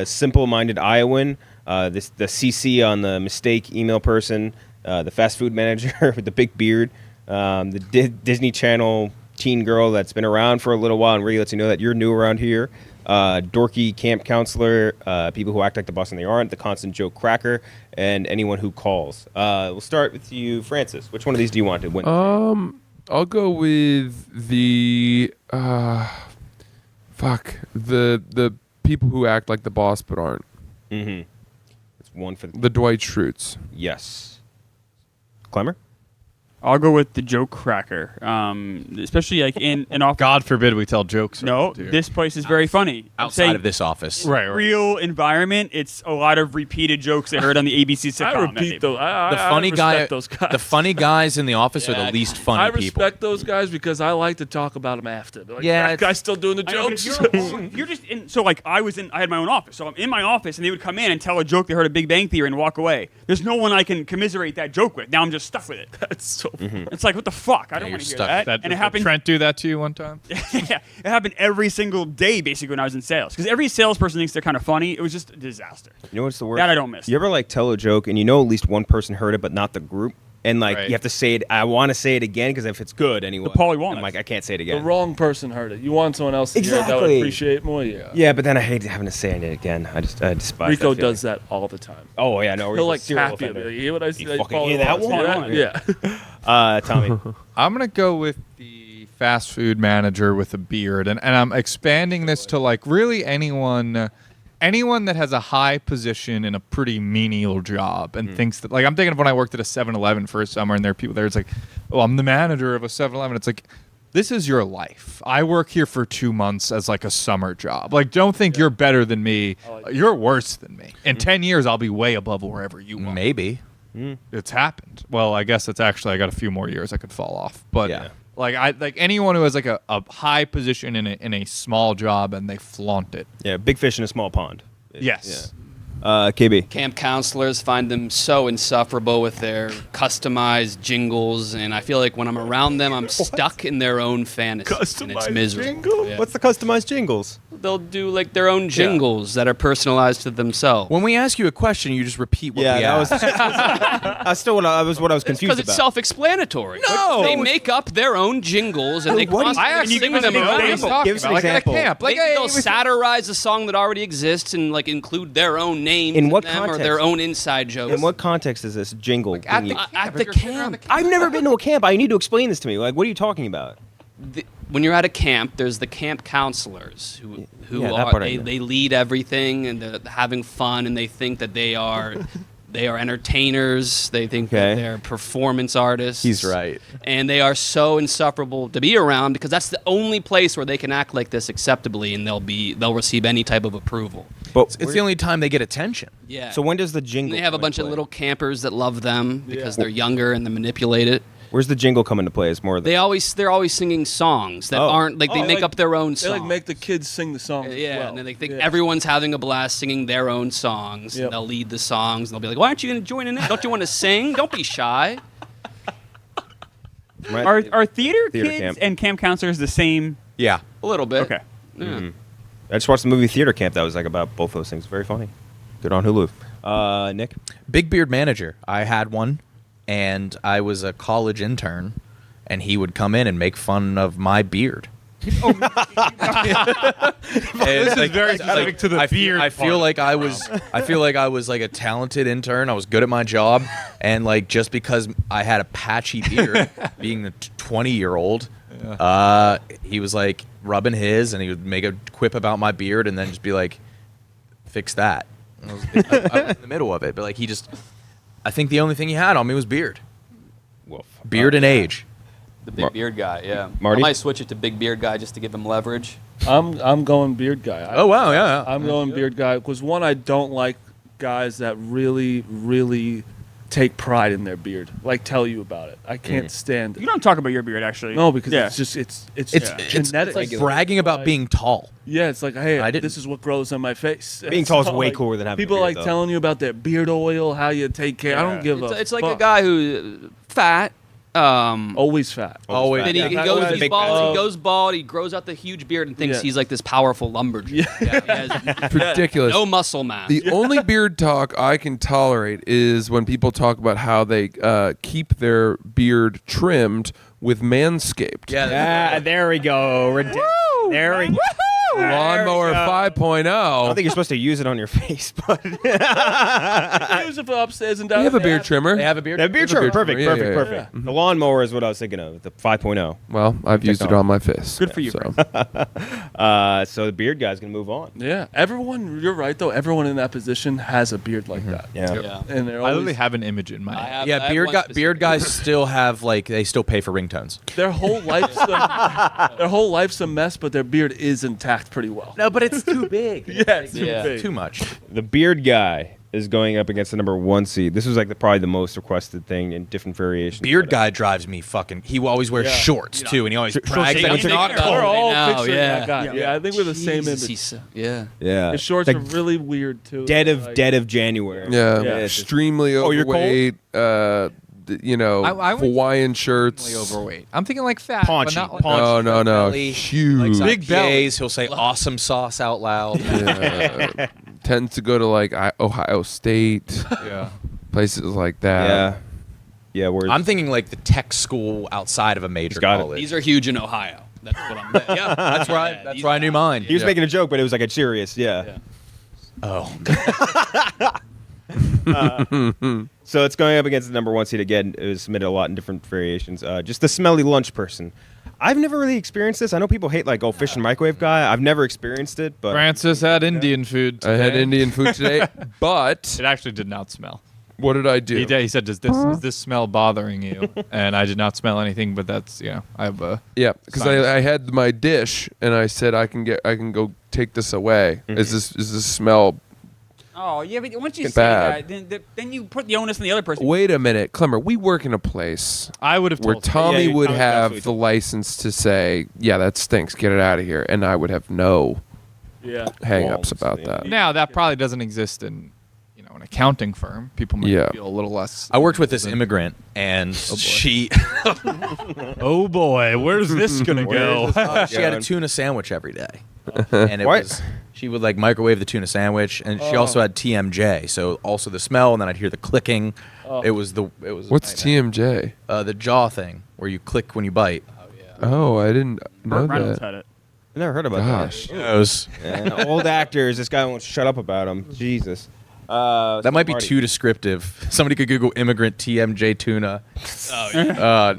simple-minded Iowan, the CC on the mistake email person, the fast food manager with the big beard, the Disney Channel teen girl that's been around for a little while and really lets you know that you're new around here, dorky camp counselor, people who act like the boss and they aren't, the constant joke cracker, and anyone who calls. We'll start with you, Francis. Which one of these do you want to win? I'll go with the the people who act like the boss but aren't. Mm-hmm. It's one for The Dwight Schrutes. yes. Klemmer? I'll go with the joke cracker. Especially like in an office. God forbid we tell jokes. No, around here. this place is very funny. I'm Outside saying of this office. Right. real environment, it's a lot of repeated jokes I heard on the ABC sitcom. I that repeat they- those. The funny guy, those guys. the funny guys in the office are Yeah. the least funny I people. respect those guys because I like to talk about them after. Like, Yeah, that it's- guy's still doing the I know, but jokes. if you're just in. So like I had my own office, so I'm in my office, and they would come in and tell a joke they heard a Big Bang Theory and walk away. There's no one I can commiserate that joke with. Now I'm just stuck with it. That's so. It's like what the fuck? I don't you're want to hear stuck. that. And it Did happened. Trent do that to you one time? Yeah, it happened every single day basically when I was in sales because every salesperson thinks they're kind of funny. It was just a disaster. You know what's the worst? That I don't miss. You ever like tell a joke and you know at least one person heard it but not the group? And like Right. you have to say it. I want to say it again because if it's good anyway. The Pauly Walnuts. I'm like I can't say it The again. wrong person heard it. You want someone else to hear it that would Exactly. appreciate it more. Yeah. Yeah, but then I hate having to say it again. I despise. Rico that feeling. does that all the time. Oh yeah, no. He'll Rico's like serial tap you. offender. You hear what I You said? fucking Pauly hear that Walnuts. one? Yeah. Tommy. I'm gonna go with the fast food manager with a beard, and I'm expanding this to like really anyone that has a high position in a pretty menial job and thinks that, like, I'm thinking of when I worked at a 7-Eleven for a summer, and there are people there. It's like, oh, I'm the manager of a 7-Eleven. It's like, this is your life. I work here for 2 months as like a summer job. Like, don't think you're better than me. You're worse than me. In 10 years, I'll be way above wherever you are. Maybe. It's happened. Well, I guess it's actually I got a few more years I could fall off. But Yeah. like anyone who has like a high position in a small job and they flaunt it. Yeah, big fish in a small pond. Yes. KB. Camp counselors find them so insufferable with their customized jingles, and I feel like when I'm around them, I'm stuck in their own fantasy, and it's miserable. Yeah. What's the customized jingles? They'll do like their own jingles that are personalized to themselves. When we ask you a question, you just repeat what we ask. That's still what I was confused Because about. it's self-explanatory. No! They make up their own jingles and they what do you- constantly I actually sing give us them an around. example. Give us an Like at a example. camp. Like, They'll hey, satirize a song that already exists and like include their own names In what them or context? their own inside jokes. In what context is this jingle? at thingy? the At the You're sitting around camp. I've never been to a camp. I need to explain this to me. Like, what are you talking about? When you're at a camp, there's the camp counselors who Yeah, that are part I know. they lead everything and they're having fun and they think that they are entertainers. They think Okay. that they're performance artists. He's right. And they are so insufferable to be around because that's the only place where they can act like this acceptably and they'll receive any type of approval. But It's the only time they get attention. Yeah. so when does the And jingle? they have a come bunch into of play? little campers that love them because they're younger and they manipulate it. Where's the jingle come into play? It's more. They're always singing songs that Oh. aren't like they Oh, make like- up their own They songs. like make the kids sing the songs. as Yeah, well. and then they think Yeah. everyone's having a blast singing their own songs. Yep. And they'll lead the songs, and they'll be like, "Why aren't you going to join in? Don't you want to sing? Don't be shy." Right? Are theater Theater kids camp. and camp counselors the same? Yeah. A little bit. Okay. Yeah. I just watched the movie Theater Camp that was like about both those things. Very funny. Good on Hulu. Nick. Big beard manager. I had one, and I was a college intern, and he would come in and make fun of my beard. This is very specific to the beard. I feel part. like I was like a talented intern. I was good at my job, and like just because I had a patchy beard, being the 20-year-old, he was like rubbing his, and he would make a quip about my beard, and then just be like, "Fix that." I was in the middle of it, but like I think the only thing he had on me was beard. Wolf. Beard and age. The big beard guy, yeah. Marty? I might switch it to big beard guy just to give him leverage. I'm going beard guy. Oh wow, yeah. I'm going beard guy because one, I don't like guys that really, really take pride in their beard, like tell you about it. I can't stand it. You don't talk about your beard, actually. No, because Yeah. it's just it's It's genetic. like bragging about being tall. Yeah, it's like, hey, I didn't- this is what grows on my face. Being It's tall is not way like- cooler than having a people beard, like though. telling you about their beard oil, how you take care. I don't give a. It's like a fuck. guy who fat. Always fat. Always. Then he, Yeah, he that goes, was a he's big bald, fat. he goes bald, he grows out the huge beard and thinks Yeah. he's like this powerful lumberjack. Yeah, he has Ridiculous. no muscle mass. The only beard talk I can tolerate is when people talk about how they keep their beard trimmed with Manscaped. Yeah. There we go. There we go. Lawnmower There we go. 5.0. I don't think you're supposed to use it on your face, but Use it for upstairs and down. We have a beard trimmer. They have a beard. that beard trimmer, perfect, Yeah, perfect, yeah, perfect. The lawnmower is what I was thinking of, the 5.0. Well, I've used it on my face. Good for you, So. So the beard guy's gonna move on. Yeah, everyone. You're right though. Everyone in that position has a beard like that. Yeah. yeah. And they're I literally always, have an image in my I head. have, I Yeah, have beard one guy, specific- beard guys still have they still pay for ringtones. their whole life's a mess, but their beard is intact pretty well. No, but it's too big. Yeah, it's Yeah. too big. Too much. The beard guy is going up against the number 1 seed. This was like probably the most requested thing in different variations. Beard guy drives me fucking. He always wears Yeah. shorts too, and he always Short- brags short that he's shades. not We're cold. all now, picturing yeah. that guy. Yeah, I think we're the same Jesus, image. he's so- yeah. Yeah. His shorts Like are really weird too. dead of Like- January. Yeah, Yeah. extremely Oh, you're cold? overweight. I went Hawaiian Really shirts. overweight. I'm thinking like fat, Paunchy, but not like paunchy. No, belly, huge. Big belly. J's. He'll say awesome sauce out loud. Yeah. Tends to go to like Ohio State, Yeah. places like that. Yeah. Yeah. Whereas I'm thinking like the tech school outside of a major got it. college. These are huge in Ohio. That's what I'm. Yeah, That's right. Yeah, That's these where I are- knew mine. he was Yeah. making a joke, but it was like a serious. Yeah. Yeah. Oh. So it's going up against the number 1 seed again. It was submitted a lot in different variations. Just the smelly lunch person. I've never really experienced this. I know people hate like fish and microwave guy. I've never experienced it, but Francis had Indian food I today. had Indian food today, but It actually did not smell. what did I do? He said, is this smell bothering you? And I did not smell anything, but that's, I have a... Yeah, because Science. I had my dish and I said I can go take this away. Is this smell? Oh, yeah, but once you It's say bad. that, then you put the onus on the other person. Wait a minute, Clemmer. We work in a place I would have where told him. Tommy Yeah, would Tommy have absolutely the told. license to say, "Yeah, that stinks. Get it out of here," and I would have no Yeah. hang-ups Walls, about yeah. that. Now, that probably doesn't exist in, an accounting firm. People might Yeah. feel a little less... I worked with this immigrant, and she Oh, boy, where's this going to go? she had a tuna sandwich every day, and it What? was she would like microwave the tuna sandwich, and she also had TMJ, so also the smell, and then I'd hear the clicking. It was What's TMJ? The jaw thing where you click when you bite. Oh, I didn't know Burt Reynolds that. had it. I never heard about Gosh. Those. that. Yeah, old actors. This guy won't shut up about them. Jesus. That might be Marty. too descriptive. Somebody could Google immigrant TMJ tuna. Oh, yeah.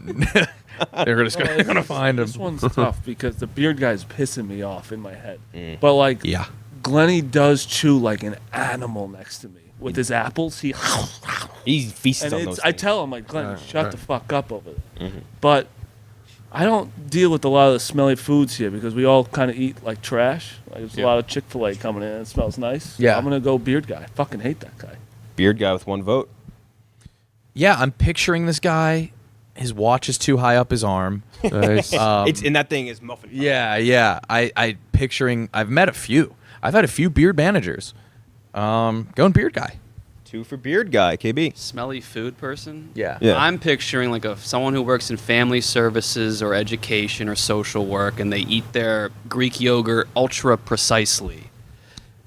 They're just gonna find him. This one's tough because the beard guy's pissing me off in my head. But like, Yeah. Glenny does chew like an animal next to me with his apples. He He feasts and on it's, those. I things. tell him like, Glenn, shut the fuck up over there. But I don't deal with a lot of the smelly foods here because we all kind of eat like trash. Like there's a lot of Chick-fil-A coming in. It smells nice. Yeah. I'm gonna go beard guy. I fucking hate that guy. Beard guy with 1 vote. Yeah, I'm picturing this guy. His watch is too high up his arm. Nice. It's and that thing is muffin. Yeah. I picturing. I've met a few. I've had a few beard managers. Going beard guy. 2 for beard guy. KB. Smelly food person. Yeah. Yeah. I'm picturing like someone who works in family services or education or social work, and they eat their Greek yogurt ultra precisely,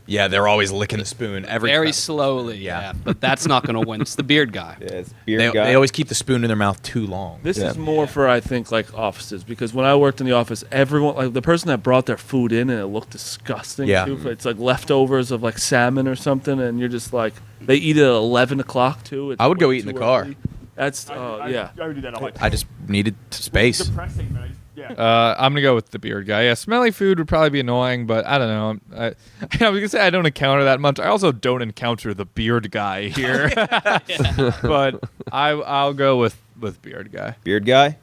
Yeah, they're always licking the spoon every very time. slowly. Yeah. Yeah, but that's not going to win. It's the beard guy. Yeah, it's beard They, guy. they always keep the spoon in their mouth too long. This Yeah. is more for I think like offices because when I worked in the office, everyone like the person that brought their food in and it looked disgusting. Yeah. Too, it's like leftovers of like salmon or something, and you're just like they eat it at 11 o'clock too. It's I would go way eat in the too car. early. That's yeah. I would do that all the time. I just needed space. Depressing, man. I'm gonna go with the beard guy. Yeah, smelly food would probably be annoying, but I don't know. I was gonna say I don't encounter that much. I also don't encounter the beard guy here, but I'll go with beard guy. Beard guy.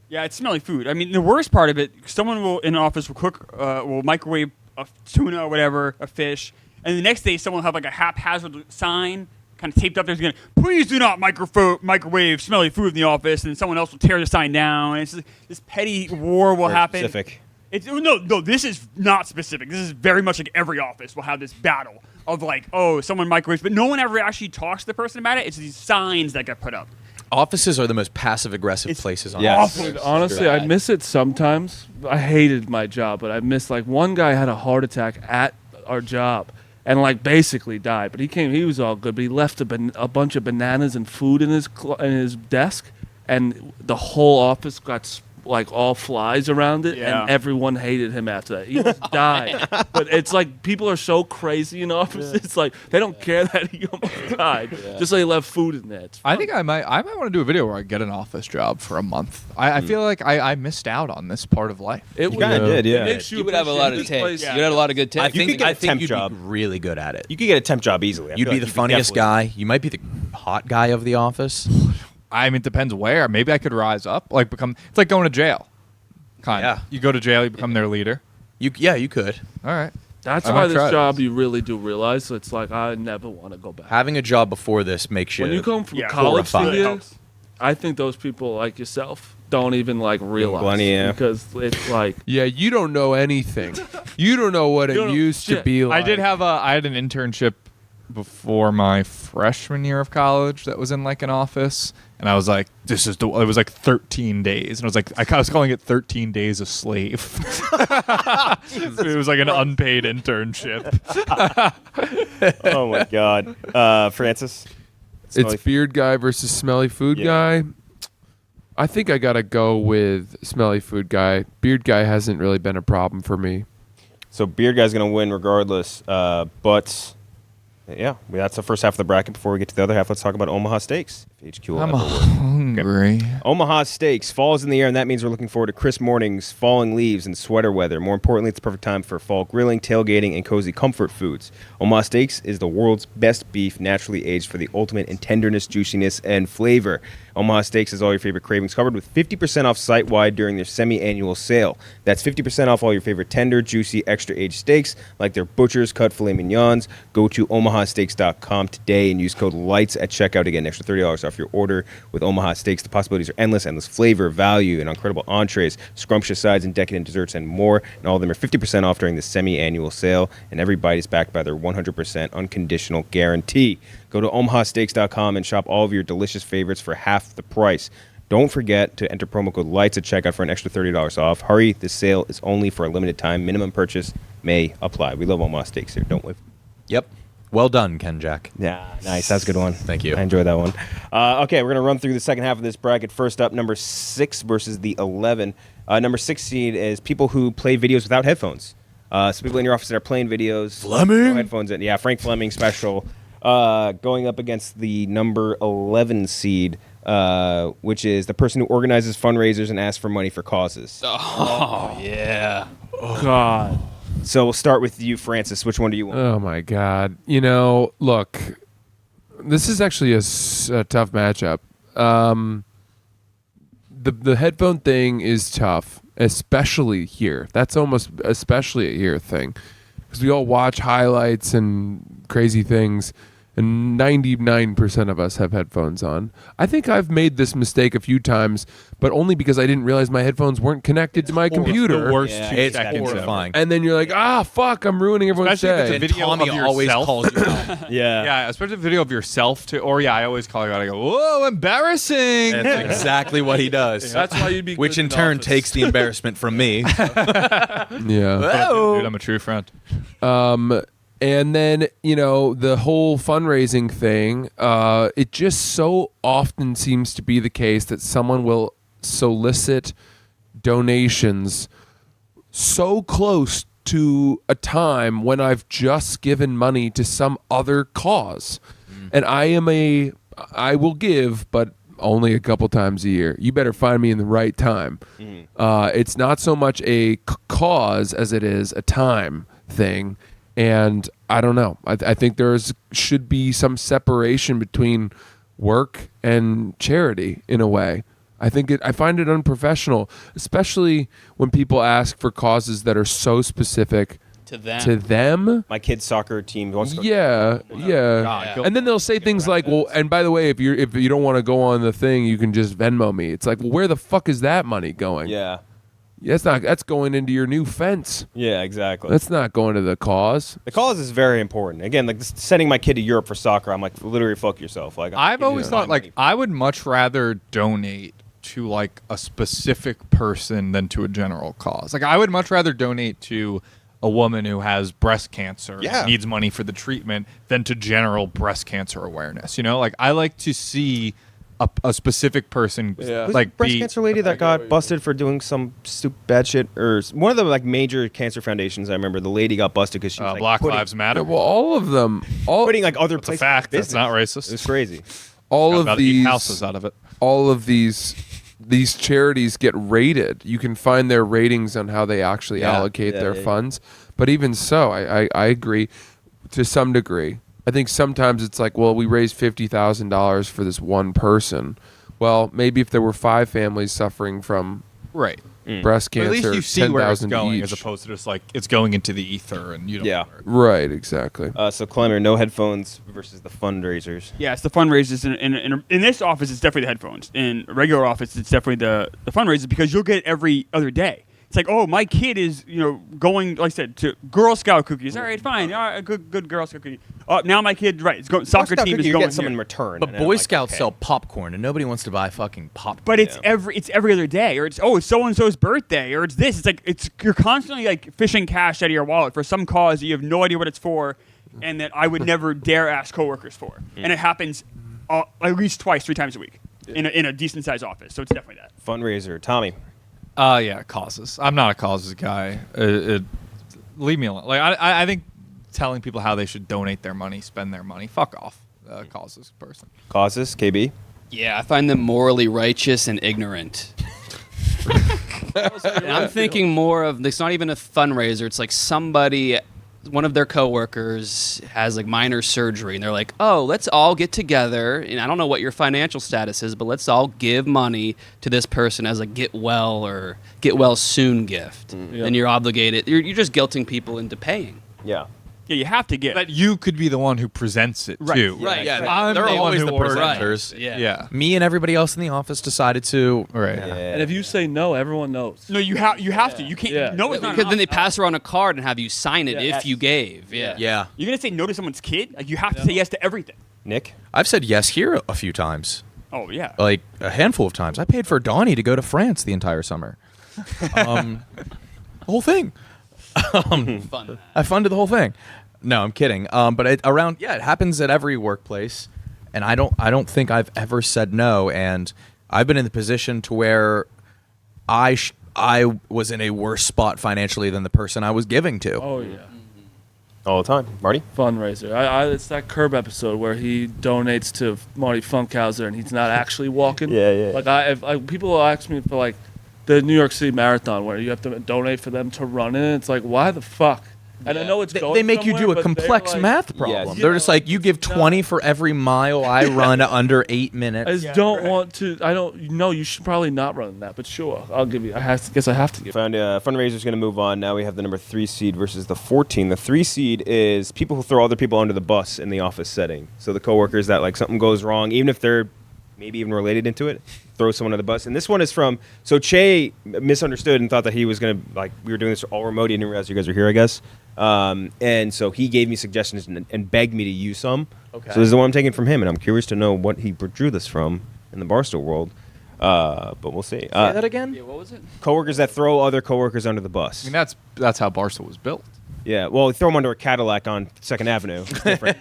Yeah, it's smelly food. I mean, the worst part of it, someone will in an office will cook, will microwave a tuna or whatever, a fish, and the next day someone will have like a haphazard sign kind of taped up there, going, please do not microwave smelly food in the office, and someone else will tear the sign down. And it's just, this petty war will happen. Specific. No, this is not specific. This is very much like every office will have this battle of like, oh, someone microwaves, but no one ever actually talks to the person about it. It's these signs that get put up. Offices are the most passive-aggressive places on Yes. earth. Dude, honestly, I miss it sometimes. I hated my job, but I miss, like, one guy had a heart attack at our job and, like, basically died. But he was all good, but he left a bunch of bananas and food in his desk, and the whole office got like all flies around it, and everyone hated him after that. He almost died. But it's like people are so crazy in office. It's like they don't care that he almost died. Just so he left food in there. I think I might want to do a video where I get an office job for a month. I feel like I missed out on this part of life. It You kind of did, yeah. makes You would have a lot of appreciate takes. this You place. would have a lot of good takes. You could get a temp you'd job. be really good at it. You could get a temp job easily. I You'd feel be like the funniest definitely- guy. You might be the hot guy of the office. I mean, it depends where. Maybe I could rise up, like become. It's like going to jail. Kind of. Yeah. You go to jail, you become their leader. You could. All right. That's I why might this try job this. you really do realize. It's like I never want to go back. Having a job before this makes you. When you come from Yeah, college horrified. to here, I think those people like yourself don't even like realize Plenty, yeah. because it's like Yeah, you don't know anything. You don't know what You it don't know used to shit. be like. I had an internship before my freshman year of college that was in like an office, and I was like, it was like 13 days, and I was like, I was calling it 13 days a slave. It was like an unpaid internship. Oh my God, Francis. It's beard guy versus smelly food guy. I think I gotta go with smelly food guy. Beard guy hasn't really been a problem for me. So beard guy's gonna win regardless. But yeah, that's the first half of the bracket. Before we get to the other half, let's talk about Omaha Steaks. If HQ will I'm ever work. hungry. Omaha Steaks. Fall is in the air, and that means we're looking forward to crisp mornings, falling leaves, and sweater weather. More importantly, it's the perfect time for fall grilling, tailgating, and cozy comfort foods. Omaha Steaks is the world's best beef, naturally aged for the ultimate in tenderness, juiciness, and flavor. Omaha Steaks has all your favorite cravings covered with 50% off site-wide during their semi-annual sale. That's 50% off all your favorite tender, juicy, extra-aged steaks, like their butcher's cut filet mignons. Go to omahasteaks.com today and use code LIGHTS at checkout to get an extra $30 off your order. With Omaha Steaks, the possibilities are endless flavor, value, and incredible entrees, scrumptious sides, and decadent desserts, and more. And all of them are 50% off during the semi-annual sale, and every bite is backed by their 100% unconditional guarantee. Go to omahasteaks.com and shop all of your delicious favorites for half the price. Don't forget to enter promo code LIGHTS at checkout for an extra $30 off. Hurry, this sale is only for a limited time. Minimum purchase may apply. We love Omaha Steaks here, don't we? Yep. Well done, Kenjac. Yeah, nice. That's a good one. Thank you. I enjoyed that one. Okay, we're going to run through the second half of this bracket. First up, number 6 versus the 11. Number 6 seed is people who play videos without headphones. So people in your office that are playing videos. Fleming? No headphones in. Yeah, Frank Fleming special. Going up against the number 11 seed, which is the person who organizes fundraisers and asks for money for causes. Oh, yeah. God. So we'll start with you, Francis. Which one do you want? Oh my God! You know, look, this is actually a tough matchup. The headphone thing is tough, especially here. That's almost especially a here thing, because we all watch highlights and crazy things, and 99% of us have headphones on. I think I've made this mistake a few times, but only because I didn't realize my headphones weren't connected to my computer. The worst Yeah, 2 It's seconds ever. horrifying. And then you're like, fuck, I'm ruining everyone's Especially if day. it's a video Tommy of always yourself. calls you out. Yeah. Yeah, especially a video of yourself too. Or I always call you out. I go, whoa, embarrassing. That's exactly what he does. That's why you'd be Which good in turn office. takes the embarrassment from me. Yeah. Dude, I'm a true friend. And then, you know, the whole fundraising thing, it just so often seems to be the case that someone will solicit donations so close to a time when I've just given money to some other cause. And I will give, but only a couple times a year. You better find me in the right time. It's not so much a cause as it is a time thing. And I don't know. I think should be some separation between work and charity in a way. I find it unprofessional, especially when people ask for causes that are so specific to them. My kid's soccer team wants to go. Yeah. And then they'll say things like, well, and by the way, if you don't want to go on the thing, you can just Venmo me. It's like, well, where the fuck is that money going? Yeah. That's going into your new fence. Yeah, exactly. That's not going to the cause. The cause is very important. Again, like sending my kid to Europe for soccer, I'm like, literally fuck yourself. Like I've always thought like I would much rather donate to like a specific person than to a general cause. Like I would much rather donate to a woman who has breast cancer and needs money for the treatment than to general breast cancer awareness. You know, like I like to see a specific person like breast cancer lady that got busted for doing some stupid bad shit, or one of the like major cancer foundations. I remember the lady got busted because she was like, Black Lives Matter. Well, all of them, putting like other It's a places. fact. That's not racist. It's crazy. All Got of these houses out of it. all of these charities get rated. You can find their ratings on how they actually allocate their funds. But even so, I agree to some degree. I think sometimes it's like, well, we raised $50,000 for this one person. Well, maybe if there were 5 families suffering from Right. breast But cancer, at least you see where it's 10,000 going, each. as opposed to just like it's going into the ether and you don't. Yeah. know where it- Right, exactly. So Klemmer, no headphones versus the fundraisers. Yeah, it's the fundraisers. In this office, it's definitely the headphones. In a regular office, it's definitely the fundraisers because you'll get it every other day. It's like, oh, my kid is, going, like I said, to Girl Scout cookies. All right, fine. All right, good Girl Scout cookie. Now my kid, right, it's going. Soccer team is you going get some here. in return. But and I'm Boy like, Scouts okay. sell popcorn, and nobody wants to buy fucking popcorn. But it's every other day, or it's so and so's birthday, or it's this. It's like you're constantly like fishing cash out of your wallet for some cause that you have no idea what it's for, and that I would never dare ask coworkers for. And it happens at least 3 times a week in a decent sized office. So it's definitely that. Fundraiser. Tommy. Yeah, causes. I'm not a causes guy. Leave me alone. Like I think telling people how they should donate their money, spend their money, fuck off. Causes person. Causes. KB. Yeah, I find them morally righteous and ignorant. And I'm thinking more of, it's not even a fundraiser. It's like one of their coworkers has like minor surgery, and they're like, oh, let's all get together. And I don't know what your financial status is, but let's all give money to this person as a get well or get well soon gift. And you're obligated. You're just guilting people into paying. Yeah. Yeah, you have to get. But you could be the one who presents it too. Right. Yeah, I'm they're the one always who the orders it. presenters. Right. Yeah. Yeah. Me and everybody else in the office decided to. Right. And if you say no, everyone knows. No, you have to. You can't. Yeah. No, it's not. Because then they pass around a card and have you sign it if you gave. Yeah. Yeah. You're gonna say no to someone's kid? Like you have to say yes to everything. Nick. I've said yes here a few times. Oh yeah. Like a handful of times. I paid for Donnie to go to France the entire summer. The whole thing. Fun. I funded the whole thing. No, I'm kidding. But it happens at every workplace, and I don't think I've ever said no. And I've been in the position to where I was in a worse spot financially than the person I was giving to. Oh yeah. All the time. Marty. Fundraiser. It's that Curb episode where he donates to Marty Funkhauser and he's not actually walking. Yeah. Like people ask me for like the New York City Marathon where you have to donate for them to run in. It's like, why the fuck? And I know it's going They make you do somewhere, a but they're complex like, math problem. Yes. They're just like, you give 20 for every mile I run under 8 I minutes. just don't want to. I don't know. You should probably not run that, but sure, I'll give you. Guess I have to give. Fundraiser's going to move on. Now we have the number 3 seed versus the 14. The 3 seed is people who throw other people under the bus in the office setting. So the coworkers that like something goes wrong, even if they're maybe even related into it, throw someone under the bus. And this one is from, so Che misunderstood and thought that he was going to, like, we were doing this all remote. He didn't realize you guys were here, I guess. And so he gave me suggestions and begged me to use some. Okay. So this is the one I'm taking from him, and I'm curious to know what he drew this from in the Barstool world. But we'll see. Say that again? Yeah, what was it? Coworkers that throw other coworkers under the bus. I mean that's how Barstool was built. Yeah, well, throw them under a Cadillac on 2nd Avenue. It's different.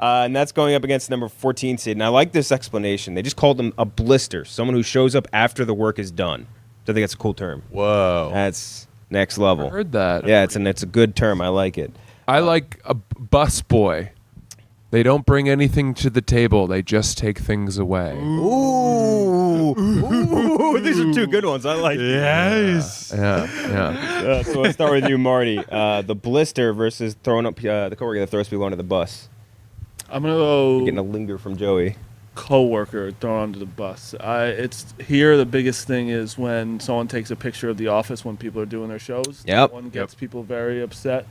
And that's going up against number 14 seed. And I like this explanation. They just called them a blister, someone who shows up after the work is done. So I think that's a cool term. Whoa. That's next level. I heard that. Yeah, it's a good term. I like it. I like a bus boy. They don't bring anything to the table. They just take things away. Ooh, these are two good ones. I like. Yes. Yeah. So let's start with you, Marty. The blister versus throwing up the coworker that throws people under the bus. I'm gonna go Getting a linger from Joey. coworker thrown under the bus. It's here. The biggest thing is when someone takes a picture of the office when people are doing their shows. Yep. That one gets people very upset.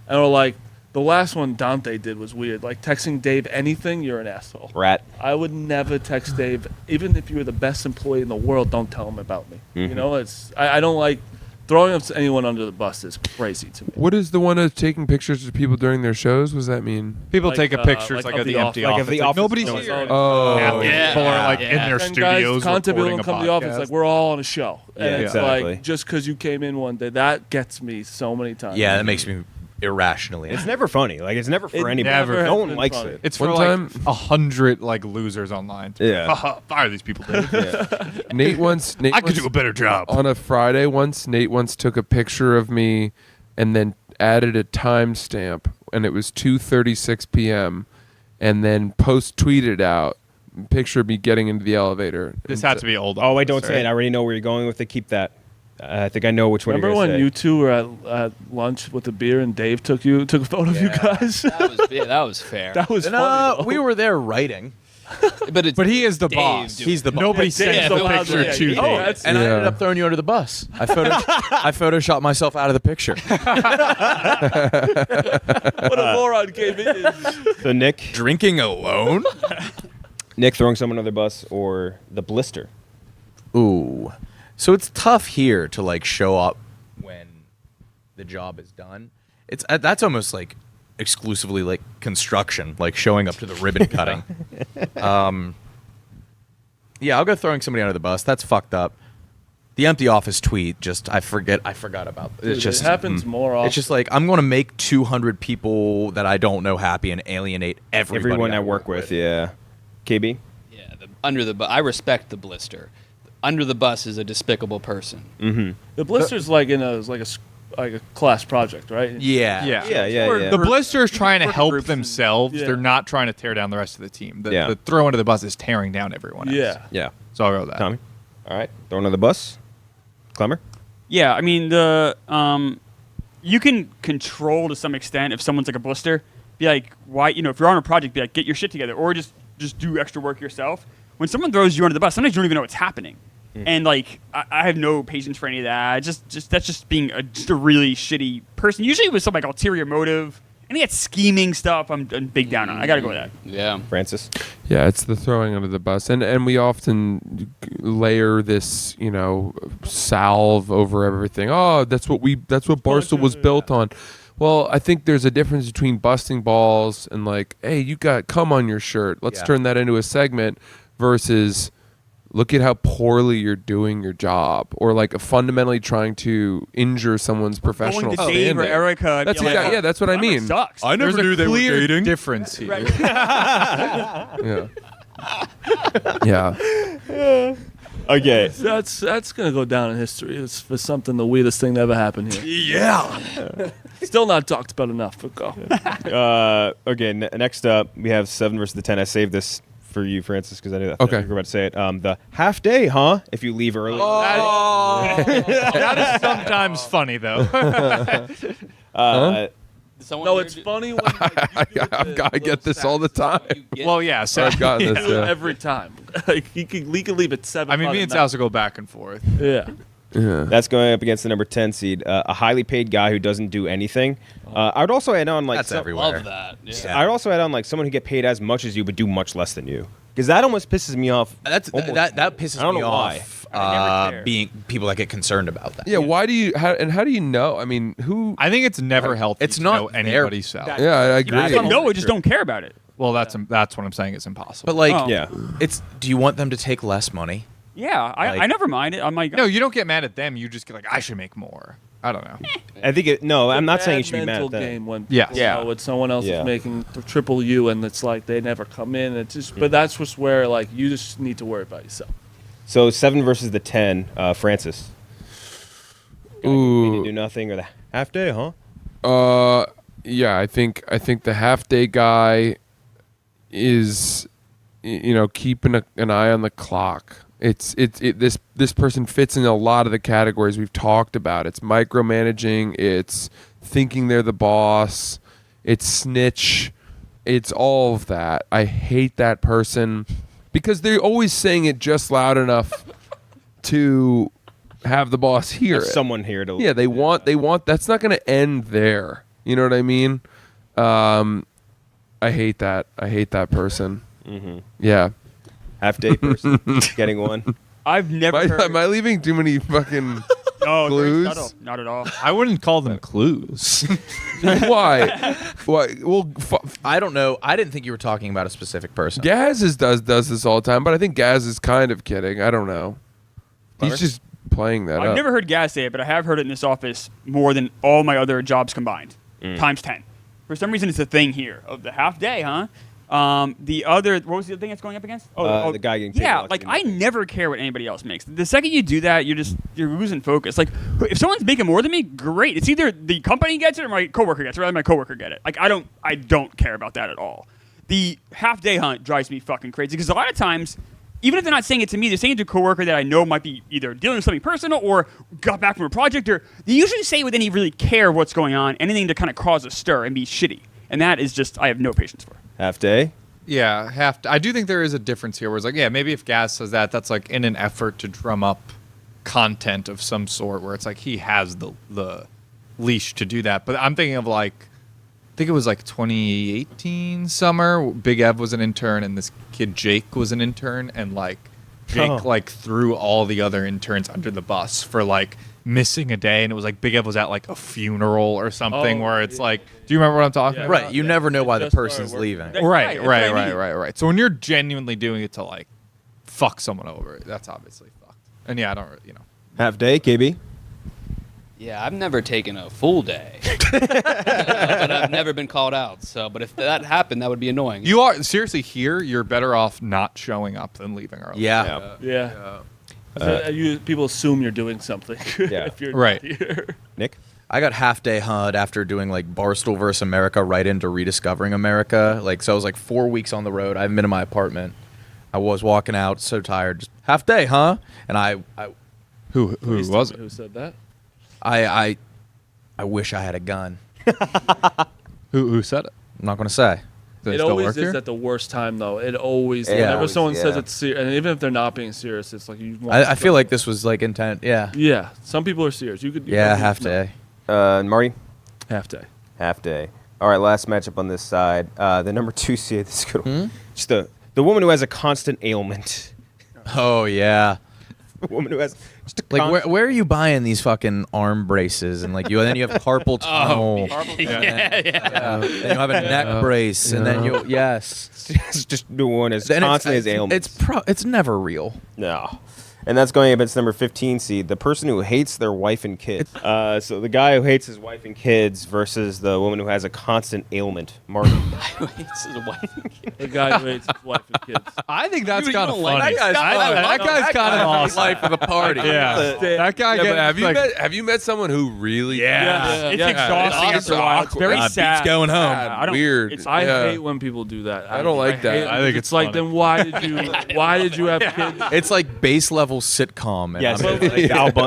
And or like the last one Dante did was weird. Like texting Dave anything, you're an asshole. Rat. I would never text Dave, even if you were the best employee in the world. Don't tell him about me. You know, I don't like throwing up anyone under the bus is crazy to me. What is the one of taking pictures of people during their shows? What does that mean? People Like, take a picture like like of of the the empty Like office. of the Like, office, nobody's no here. one's Oh, Half the Yeah. people are like in Yeah. their And studios guys, content people recording don't a come to the office podcast. like we're all on a show. And Yeah, it's exactly. like just because you came in one day, that gets me so many times. Yeah, that makes me irrationally. It's never funny. Like it's never for It anybody. never No has one been likes funny. it. It's for One like time- 100 like losers online. Yeah. Fire these people, Dave. Nate once. I could do a better job. On a Friday once, Nate once took a picture of me and then added a timestamp, and it was 2:36 p.m. and then post-tweeted out a picture of me getting into the elevator. This And had to be old. Oh, wait, don't office, say it. I right? already know where you're going with it. Keep that. I think I know which one Remember you're when going to you two were at lunch with a beer and Dave took a photo of you guys? That was fair. That was No, funny. though. we were there writing. but it's But he is the Dave boss. doing He's the boss. Nobody Yeah, sends Dave's the allowed picture to- to yeah, Dave. that's- And I Yeah. ended up throwing you under the bus. I photoshopped myself out of the picture. What a moron Gabe is. So Nick Drinking alone? throwing someone under the bus or the blister. Ooh. So it's tough here to like show up when the job is done. It's that's almost like exclusively like construction, like showing up to the ribbon cutting. Yeah, I'll go throwing somebody under the bus. That's fucked up. The empty office tweet, just I forgot about. It's just it happens more often. It's just like I'm going to make 200 people that I don't know happy and alienate everybody Everyone I work with. Yeah. KB. yeah. Under the I respect the blister. Under the bus is a despicable person. The blister's like like a class project, right? Yeah. Yeah. The blister is trying to help groups themselves. yeah. They're not trying to tear down the rest of the team. Yeah. The throw under the bus is tearing down everyone else. Yeah. Yeah. So I'll go with that. Tommy. All right. Throwing under the bus. Klemmer. Yeah, I mean you can control to some extent if someone's like a blister. Be like, why? If you're on a project, be like, get your shit together, or just do extra work yourself. When someone throws you under the bus, sometimes you don't even know what's happening, and like I have no patience for any of that. That's just being just a really shitty person. Usually with some like ulterior motive. Any of that scheming stuff, I'm big down on. I gotta go with that. Yeah. Francis. Yeah, it's the throwing under the bus, and we often layer this, salve over everything. Oh, that's what Barstool was built on. Well, I think there's a difference between busting balls and like, hey, you got cum on your shirt. Let's Yeah. turn that into a segment versus look at how poorly you're doing your job, or like fundamentally trying to injure someone's professional Going to Dave or standing. Erica. That's be like, exactly, yeah, that's what I "That mean. Sucks. There's a clear difference here. Yeah. Yeah. Okay. That's gonna go down in history. It's for something the weirdest thing that ever happened here. Yeah. Still not talked about enough, but go. Okay. Next up, we have 7 versus the 10. I saved this for you, Francis, because I knew that Okay. you were about to say it. The half day, huh? If you leave early. That is sometimes funny though. Someone No, here it's do- funny when like, you do I get this all the time. you get- Well, yeah. So I've gotten this. Yeah. every time. Like he could leave at 7. I mean, me and Sal go back and forth. Yeah. Yeah. That's going up against the number 10 seed, a highly paid guy who doesn't do anything. I would also add on like That's everywhere. love that. Yeah. Yeah. I'd also add on like someone who get paid as much as you but do much less than you, because that almost pisses me off. That pisses I don't me know why. off. I never care. Being people that get concerned about that. Yeah, why do you how do you know? I mean, who I think it's never healthy. It's to not know there. anybody's salary. Yeah, I agree. If you know it, just don't care about it. Well, that's what I'm saying. It's impossible. But like, Oh. Yeah. it's. Do you want them to take less money? Yeah, I Like- never mind it. I'm like, no, you don't get mad at them. You just get like, I should make more. I don't know. I think I'm not saying you Bad should be mad mental at that. game when Yeah. people Yeah. know when someone else Yeah. is making triple you, and it's like they never come in. It's just, but that's just where like you just need to worry about yourself. So 7 versus the 10, Francis. Ooh. Do nothing or the half day, huh? Yeah, I think the half day guy is keeping an eye on the clock. This person fits in a lot of the categories we've talked about. It's micromanaging, it's thinking they're the boss, it's snitch, it's all of that. I hate that person because they're always saying it just loud enough to have the boss hear There's it. someone here to. Yeah, they want. That's not going to end there. You know what I mean? I hate that. I hate that person. Mm-hmm. Yeah. Half day person getting one. I've never heard. Am I leaving too many fucking No, very clues? subtle. Not at all. I wouldn't call them clues. Why? Why? Well, I don't know. I didn't think you were talking about a specific person. Gaz does this all the time, but I think Gaz is kind of kidding. I don't know. He's just playing that I've up. never heard Gaz say it, but I have heard it in this office more than all my other jobs combined, times 10. For some reason, it's a thing here of the half day, huh? The other, what was the other thing that's going up against? The guy getting paid yeah, lots like of I money. never care what anybody else makes. The second you do that, you're losing focus. Like if someone's making more than me, great. It's either the company gets it or my coworker gets it. Or rather, my coworker get it. Like I don't care about that at all. The half day hunt drives me fucking crazy because a lot of times, even if they're not saying it to me, they're saying it to a coworker that I know might be either dealing with something personal or got back from a project, or they usually say it with any really care what's going on, anything to kind of cause a stir and be shitty. And that is just I have no patience for. Half day. Yeah, I do think there is a difference here where it's like, yeah, maybe if Gaz says that, that's like in an effort to drum up content of some sort where it's like he has the leash to do that. But I'm thinking of like, I think it was like 2018 summer. Big Ev was an intern and this kid Jake was an intern, and like Jake like threw all the other interns under the bus for like missing a day, and it was like Big Ev was at like a funeral or something where it's like, do you remember what I'm talking about? Right. You never know why the just started person's working. leaving. Right, Right, that's what I mean. right. So when you're genuinely doing it to like fuck someone over, that's obviously fucked. And yeah, I don't, Half day. KB. Yeah, I've never taken a full day, but I've never been called out. So, but if that happened, that would be annoying. You are seriously here. You're better off not showing up than leaving early. Yeah. Yeah. People assume you're doing something Yeah. if you're Right. not here. Nick. I got half day hunt after doing like Barstool vs. America right into rediscovering America. Like, so I was like 4 weeks on the road. I haven't been in my apartment. I was walking out, so tired. Just half day, huh? And I Who was it? Who said that? I wish I had a gun. Who said it? I'm not gonna say. Does It still always work is here? at the worst time, though. It always, Yeah, whenever always, someone says yeah. it's serious, and even if they're not being serious, it's like you want I feel like this was like intent. Yeah. Yeah, some people are serious. You could. Yeah, half day. Marty. Half day. Half day. All right, last matchup on this side. The number 2 seed. This is a good one. Just the woman who has a constant ailment. Oh yeah. The woman who has just a Like where are you buying these fucking arm braces and like you? And then you have carpal tunnel. yeah. Then you have a neck brace, and then you just doing as Then constantly as ailments. it's never real. No. And that's going against number 15 seed, the person who hates their wife and kids. So the guy who hates his wife and kids versus the woman who has a constant ailment. Marty. The guy who hates his wife and kids. I think that's You kind of don't like funny. that guy's that guy's kind of awesome. Life of the party. Yeah, that guy. Yeah, but gets have you met someone who really? It's Yeah. exhausting It's after a while. It's very awkward. sad. Beats going home. I don't, Weird. It's, I Yeah. hate when people do that. I don't like that. hate it I think because it's like, funny. then why did you have kids? It's like base level sitcom. And Yes. I'm-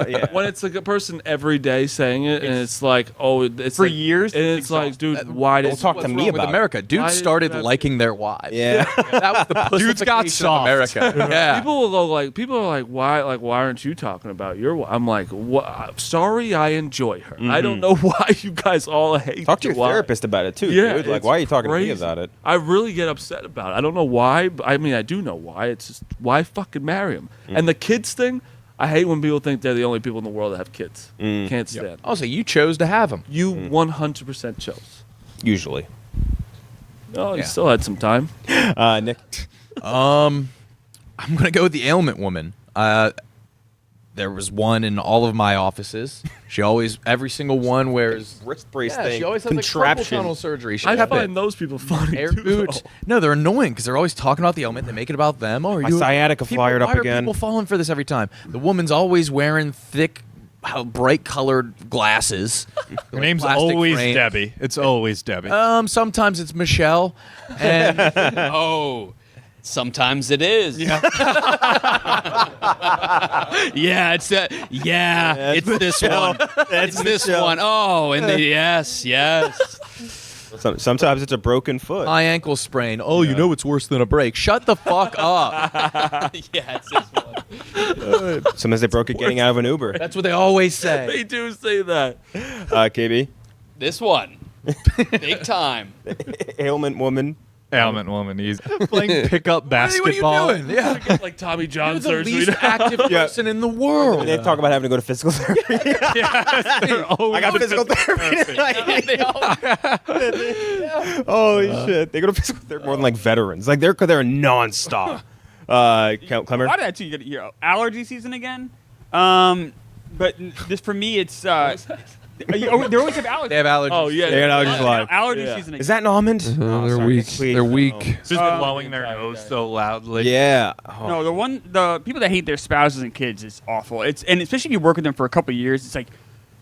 Yeah. When it's like a person every day saying it, and it's like, oh, it's For like, years, and it's it's like, dude, why did Don't talk to What's me wrong with about it. America? Why Dudes did started you have- liking their wives. Yeah. That was the Dudes got pussification soft. of America. Yeah. People will go like, people are like, why aren't you talking about your wife? I'm like, what? Sorry, I enjoy her. I don't know why you guys all hate. Talk to your wife. therapist about it, too, Yeah, dude. Like, it's why are you talking crazy. to me about it? I really get upset about it. I don't know why. But I mean, I do know why. It's just why fucking marry him. And the kids thing, I hate when people think they're the only people in the world that have kids. Can't stand. Also, you chose to have them. You 100% chose. Usually. Oh, you Yeah. still had some time. Nick. I'm gonna go with the ailment woman. There was one in all of my offices. She always, every single one wears. Wrist brace Yeah, thing. she always has like carpal contraption. tunnel surgery. She I kept find it. those people funny Air too. boot. though. No, they're annoying because they're always talking about the ailment. They make it about them. Oh, are My you sciatica people, fired up why again. Are people falling for this every time? The woman's always wearing thick bright colored glasses. Her name's plastic always frames. Debbie. It's always Debbie. Sometimes it's Michelle. And Oh, sometimes it is. Yeah, it's that. Yeah, it's this one. It's this one. Oh, and the yes. Sometimes it's a broken foot. high ankle sprain. Oh, you know it's worse than a break. Shut the fuck up. Yeah, it's this one. Sometimes they broke it getting out of an Uber. That's what they always say. They do say that. KB, This one, big time. ailment woman. Ailment woman. He's playing pickup What are basketball. you doing? Yeah. Like Tommy John You're the surgery. least active person in the world. And they talk about having to go to physical therapy. I got physical therapy tonight. Holy shit. They go to physical therapy more than like veterans. Like they're nonstop. Klemmer? A lot of that too. You get allergy season again. But this for me, it's they always have allergies. They have allergies. Oh yeah. They got allergies live. Allergy Yeah. season again. Is that an almond? They're sorry. weak. Please, They're no. weak. Just blowing their nose so loudly. Yeah. Oh. No, the people that hate their spouses and kids is awful. And especially if you work with them for a couple of years, it's like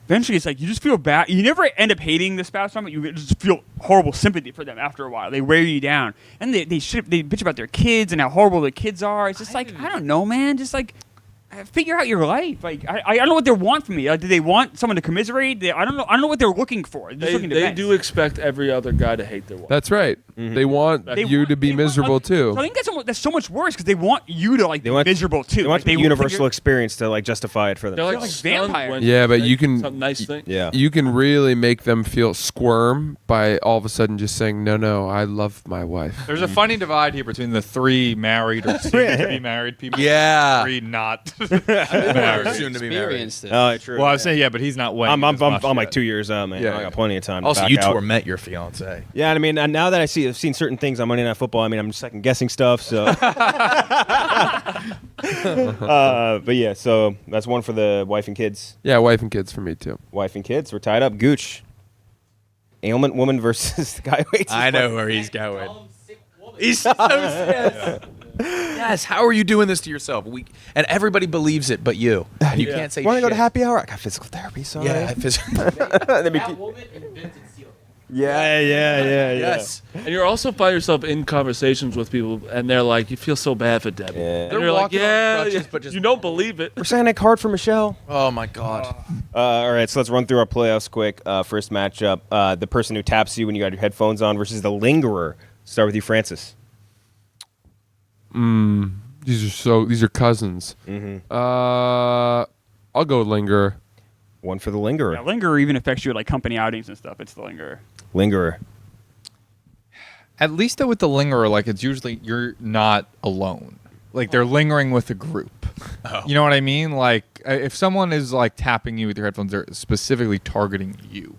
eventually it's like you just feel bad. You never end up hating the spouse from it. You just feel horrible sympathy for them after a while. They wear you down, and they bitch about their kids and how horrible their kids are. It's just like I don't know, man. Just like figure out your life. Like I don't know what they want from me. Do they want someone to commiserate? I don't know. I don't know what they're looking for. They're just looking to They vent. do expect every other guy to hate their wife. That's right. They want They you want- to be they want miserable other- too. So I think that's so much worse because they want you to They want- be miserable too. They want Like, they will universal figure- experience to like justify it for them. They're like, like stunned vampires. when Yeah, but they you say can- some nice thing. Yeah. You can really make them feel squirm by all of a sudden just saying, no, I love my wife. There's a funny divide here between the 3 married or soon to be married people. Yeah. And 3 not Married. Soon to be married. Experienced it. Oh, true. Well, I was saying, yeah, but he's not weighing. I'm as much like yet. 2 years out, man. Yeah, I got plenty of time. To Also, back you out. met your fiance. Yeah, I mean, and now that I've seen certain things on Monday Night Football. I mean, I'm second guessing stuff. So, but yeah, so that's one for the wife and kids. Yeah, wife and kids for me too. Wife and kids, we're tied up. Gooch, ailment woman versus the guy who hates his I know wife. where he's going. He's so yes. Yes. How are you doing this to yourself? And everybody believes it, but you. And you can't say. Want to go to shit. happy hour? I got physical therapy. Sorry. Yeah. Let me keep- yeah. Yes. And you also find yourself in conversations with people, and they're like, "You feel so bad for Debbie." Yeah. And They're you're like, walking on "Yeah, crutches, but just- you don't believe it." We're signing a card for Michelle. Oh my God. All right, so let's run through our playoffs quick. First matchup: the person who taps you when you got your headphones on versus the lingerer. Start with you, Francis. These are cousins. I'll go lingerer. One for the lingerer. Yeah, lingerer even affects you at like company outings and stuff. It's the lingerer. Lingerer. At least though with the lingerer, like it's usually you're not alone. Like they're lingering with a group. You know what I mean? Like if someone is like tapping you with your headphones, they're specifically targeting you.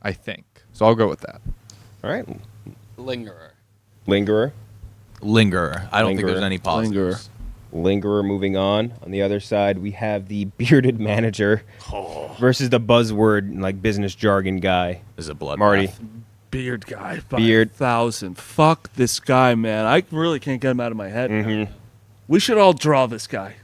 I think. So I'll go with that. All right, Lingerer. lingerer. Lingerer. I don't think Lingerer. there's any positives. Lingerer moving on. On the other side, we have the bearded manager versus the buzzword, like business jargon guy. This is a blood. Marty. bath. Beard guy, Beard. 5,000. Fuck this guy, man. I really can't get him out of my head. now. We should all draw this guy.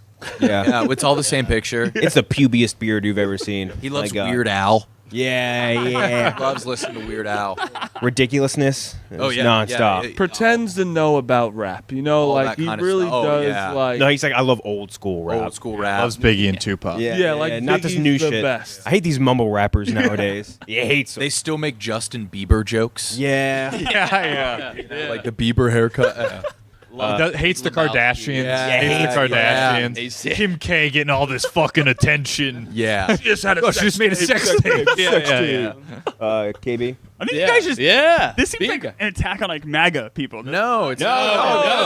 Yeah. Yeah, it's all the same picture. It's the pubiest beard you've ever seen. He loves My God. Weird Al. Yeah. Loves listening to Weird Al. Ridiculousness. Oh, It's yeah, nonstop. yeah. Pretends to know about rap. You know, All like that he kind of really stuff. Oh, does. yeah. Like No, he's like, I love old school rap. Old school rap. Loves Biggie and Tupac. Yeah, like not this Biggie's new the shit. best. I hate these mumble rappers nowadays. Yeah, hates them. They still make Justin Bieber jokes. Yeah. Yeah. Like the Bieber haircut. Hates the Kardashians. Yeah. Hates the Yeah. Kardashians. Kim K getting all this fucking attention. Yeah. just had a Oh, she just made a sex tape. Yeah. KB. I think you guys just. Yeah. This seems Beard like guy. an attack on like MAGA people. No, it's No,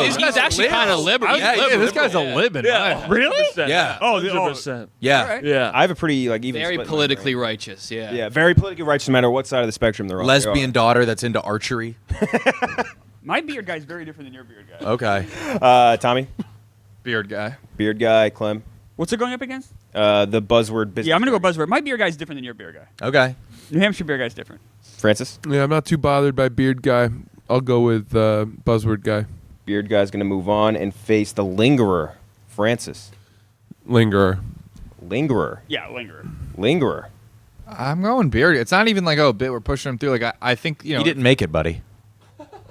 no. this guy's actually kind of liberal. Yeah, this guy's a living. Yeah. Really? Yeah. Oh, 100%. Yeah. Yeah. I have a pretty like even Very split in my politically brain. righteous. Yeah. Yeah, very politically righteous no matter what side of the spectrum they're on. Lesbian daughter that's into archery. My beard guy is very different than your beard guy. Okay. Tommy, Beard guy. beard guy, Clem, What's it going up against? the buzzword business. Yeah, I'm gonna go buzzword. My beard guy is different than your beard guy. Okay. New Hampshire beard guy is different. Francis, Yeah, I'm not too bothered by beard guy. I'll go with buzzword guy. beard guy's gonna move on and face the lingerer, Francis. Lingerer. Lingerer. Yeah, lingerer. Lingerer. I'm going beard. It's not even like, oh, bit we're pushing him through. Like, I think, you know. He didn't make it, buddy.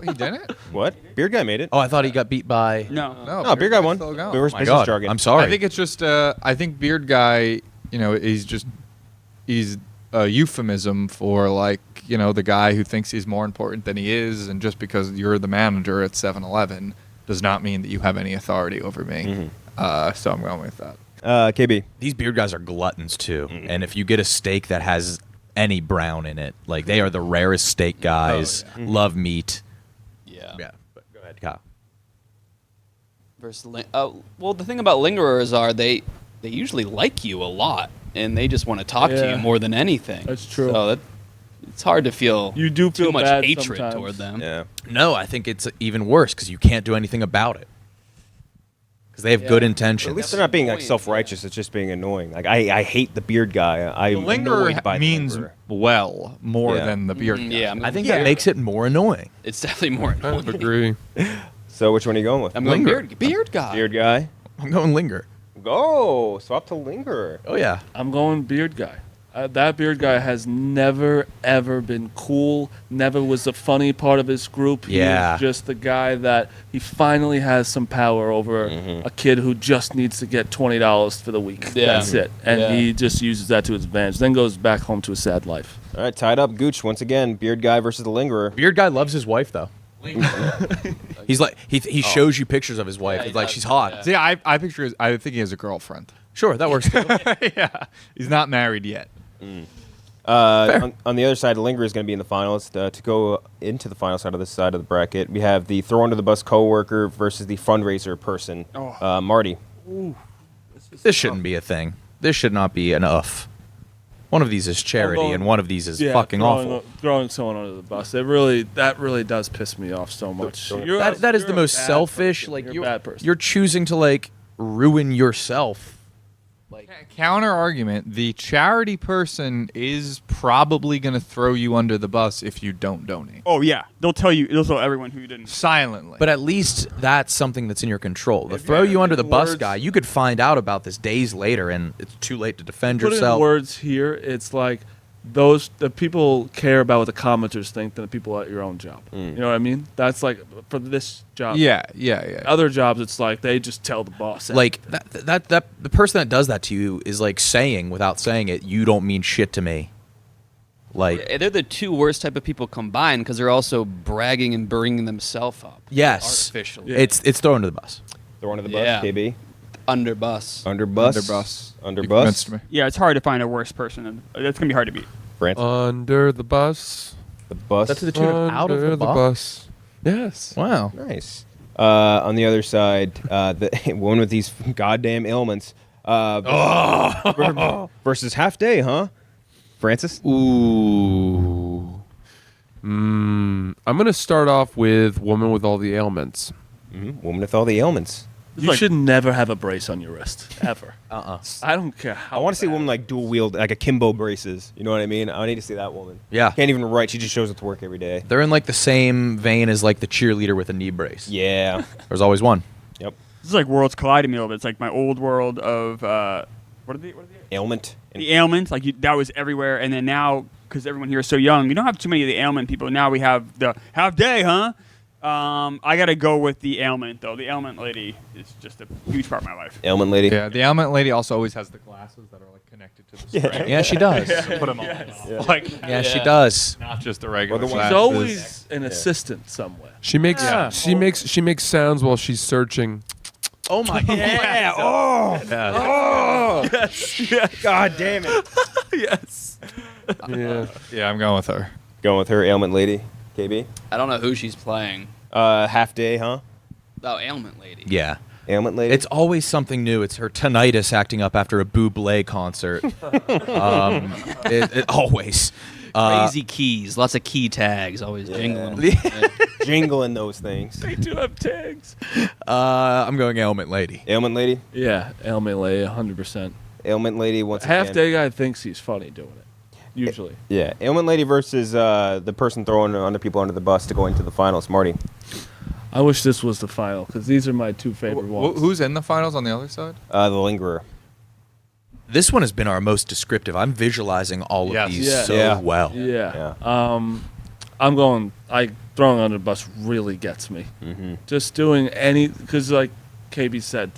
He didn't? What? Beard guy made it. Oh, I thought he got beat by. No. No, Beard guy won. Still going. Reverse Oh my business God. jargon. I'm sorry. I think it's just, I think beard guy, you know, he's a euphemism for, like, you know, the guy who thinks he's more important than he is, and just because you're the manager at 7-Eleven does not mean that you have any authority over me. So I'm going with that. KB. These beard guys are gluttons too, and if you get a steak that has any brown in it, like they are the rarest steak guys. Love meat. Yeah. But go ahead, Kyle. Versus well, the thing about lingerers are they usually like you a lot, and they just want to talk to Yeah. you more than anything. That's true. So it's hard to feel You do too feel much bad hatred sometimes. toward them. Yeah. No, I think it's even worse because you can't do anything about it. Because they have good At intentions. least they're not being like Annoying, self-righteous. It's just being annoying. Like I hate the beard guy. I'm Lingerer annoyed by the means lingerer. well more Yeah. than the beard guy. Yeah, I think that makes it more annoying. it's definitely more I annoying. agree. So which one are you going with? I'm going Linger. beard guy. Beard guy. I'm going linger. Go. Swap to lingerer. Oh yeah. I'm going beard guy. That beard guy has never, ever been cool, never was the funny part of his group. He Yeah. was just the guy that he finally has some power over a kid who just needs to get $20 for the week. Yeah. That's it. And Yeah. he just uses that to his advantage, then goes back home to a sad life. All right, tied up. Gooch once again. Beard guy versus the lingerer. Beard guy loves his wife though. He's like he shows you pictures of his wife. Yeah, he It's like does. she's hot. Yeah. See, I picture I think he has a girlfriend. Sure, that works too. Yeah. He's not married yet. On the other side, the lingerer is going to be in the finals. To go into the final side of this side of the bracket, we have the throw under the bus coworker versus the fundraiser person. Marty. This shouldn't be a thing. This should not be enough. One of these is charity, going- and one of these is fucking awful. Throwing someone under the bus. That really does piss me off so much. That is the most selfish. Person. Like You're a bad person. you're choosing to like ruin yourself. Counter argument: the charity person is probably going to throw you under the bus if you don't donate Oh yeah, they'll tell you. They'll tell everyone who you didn't. silently. But at least that's something that's in your control. The If throw you you under the in bus words- guy, you could find out about this days later, and it's too late to defend Put yourself. in words here, it's like the people care about what the commenters think than the people at your own job. You know what I mean? That's like for this job. yeah. Other jobs, it's like they just tell the boss. Like that the person that does that to you is like saying without saying it, you don't mean shit to me. Like They're the two worst type of people combined because they're also bragging and bringing themselves up. yes, Artificially. it's thrown under the bus. Throw under the bus. Yeah. KB. Under bus. Under bus. Underbus. Under You bus. convinced me. Yeah, it's hard to find a worse person. And that's gonna be hard to beat. Francis. Under the bus. The bus. That's to the tune of out of Under the box. Yes. Wow. Nice. On the other side, the one with these goddamn ailments. Versus half day, huh? Francis. Ooh. I'm gonna start off with woman with all the ailments. Woman with all the ailments. you should never have a brace on your wrist ever. I don't care how. I want to see a bad. woman like dual wield, like akimbo braces. You know what I mean? I need to see that woman. Yeah. Can't even write. She just shows up to work every day. They're in like the same vein as like the cheerleader with a knee brace. Yeah. There's always one. Yep. This is like worlds colliding me a little bit. It's like my old world of what are they? Ailment. The ailments, like that was everywhere, and then now because everyone here is so young, we don't have too many of the ailment people. Now we have the half day, huh? I gotta go with the ailment though. The ailment lady is just a huge part of my life. Ailment lady. Yeah, the ailment lady also always has the glasses that are like connected to the string. Yeah, she does. Put them on. Like, Yeah, she does. not just the regular Or the She's ones- glasses. always an assistant somewhere. She makes Yeah. she makes sounds while she's searching. Oh my god. Yeah. Oh. Oh. Yes. God damn it. Yes. Yeah. Yeah, I'm going with her. Going with her ailment lady. KB. I don't know who she's playing. Half day, huh? Oh, ailment lady. Yeah. Ailment lady. It's always something new. It's her tinnitus acting up after a Bublé concert. Always. Crazy keys. Lots of key tags. Always jingling them. Yeah. jingling those things. They do have tags. I'm going ailment lady. Ailment lady. Yeah, ailment lady, 100%. Ailment lady once Half again. day guy thinks he's funny doing it. Usually. Yeah, ailment lady versus the person throwing other people under the bus to go into the finals. Marty. I wish this was the final because these are my two favorite ones. Who's in the finals on the other side? The lingerer. This one has been our most descriptive. I'm visualizing all of Yes. these Yeah. so Yeah. well. Yeah. Throwing under the bus really gets me. Just doing because like KB said,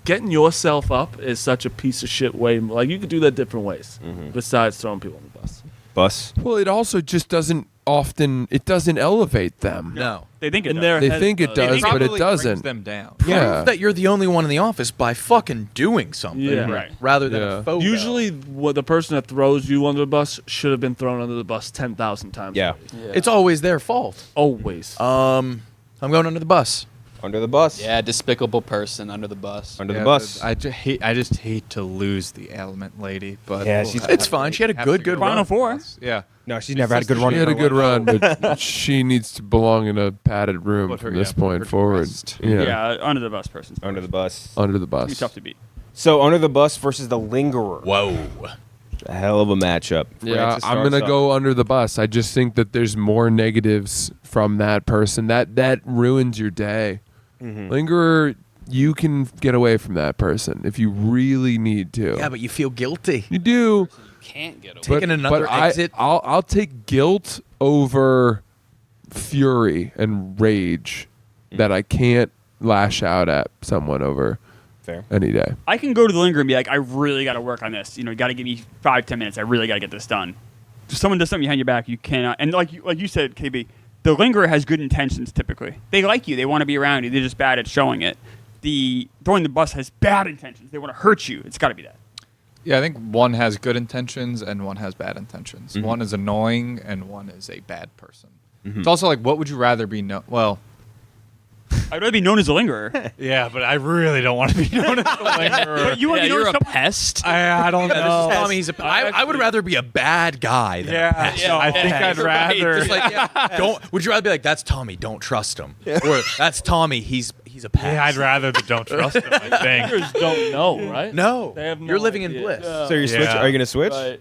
getting yourself up is such a piece of shit way. Like you could do that different ways besides throwing people on the bus. Bus. Well, it also just doesn't elevate them. No. They think In it their does. They think it does, but Probably it brings doesn't. them down. Yeah. Prove that you're the only one in the office by fucking doing something. Yeah. Right. Rather than Yeah. a photo. Usually, the person that throws you under the bus should have been thrown under the bus 10,000 times. Yeah. already. It's always their fault. always. I'm going under the bus. Under the bus. Yeah, despicable person under the bus. Under Yeah, the bus. I just hate to lose the element lady, but Yeah, she's- It's fine. She had a have good to go. Final run. Four. Yeah. No, she's never had a good run. She had a good run, but she needs to belong in a padded room Put her- from this yeah, put point her to forward. rest. Yeah, under the bus person. Under the bus. Under the It's gonna be bus. tough to beat. So under the bus versus the lingerer. Whoa. A hell of a matchup. Yeah, Francis I'm starts gonna off. go under the bus. I just think that there's more negatives from that person. That ruins your day. Lingerer, you can get away from that person if you really need to. Yeah, but you feel guilty. you do. Can't get away. Taking another exit. I'll take guilt over fury and rage that I can't lash out at someone over Fair. any day. I can go to the lingerer and be like, I really got to work on this. You know, you got to give me 5-10 minutes. I really got to get this done. If someone does something behind your back, you cannot. And like you said, KB, the lingerer has good intentions typically. They like you. They want to be around you. They're just bad at showing it. The throwing the bus has bad intentions. They want to hurt you. It's got to be that. Yeah, I think one has good intentions and one has bad intentions. One is annoying and one is a bad person. It's also like, what would you rather be? Well, I'd rather be known as a lingerer. yeah, but I really don't want to be known as a lingerer. But you want Yeah, to be known you're as a someone. pest. I don't know. Tommy, I would rather be a bad guy than a Yeah, pest. I think I'd you're right. rather. Just like, would you rather be like, that's Tommy, don't trust him? Or that's Tommy, he's a pest. Yeah, I'd rather the don't trust him. I think. Lingers don't know, right? No, They have no you're living in idea. bliss. Yeah. So Yeah. Are you gonna switch? Right.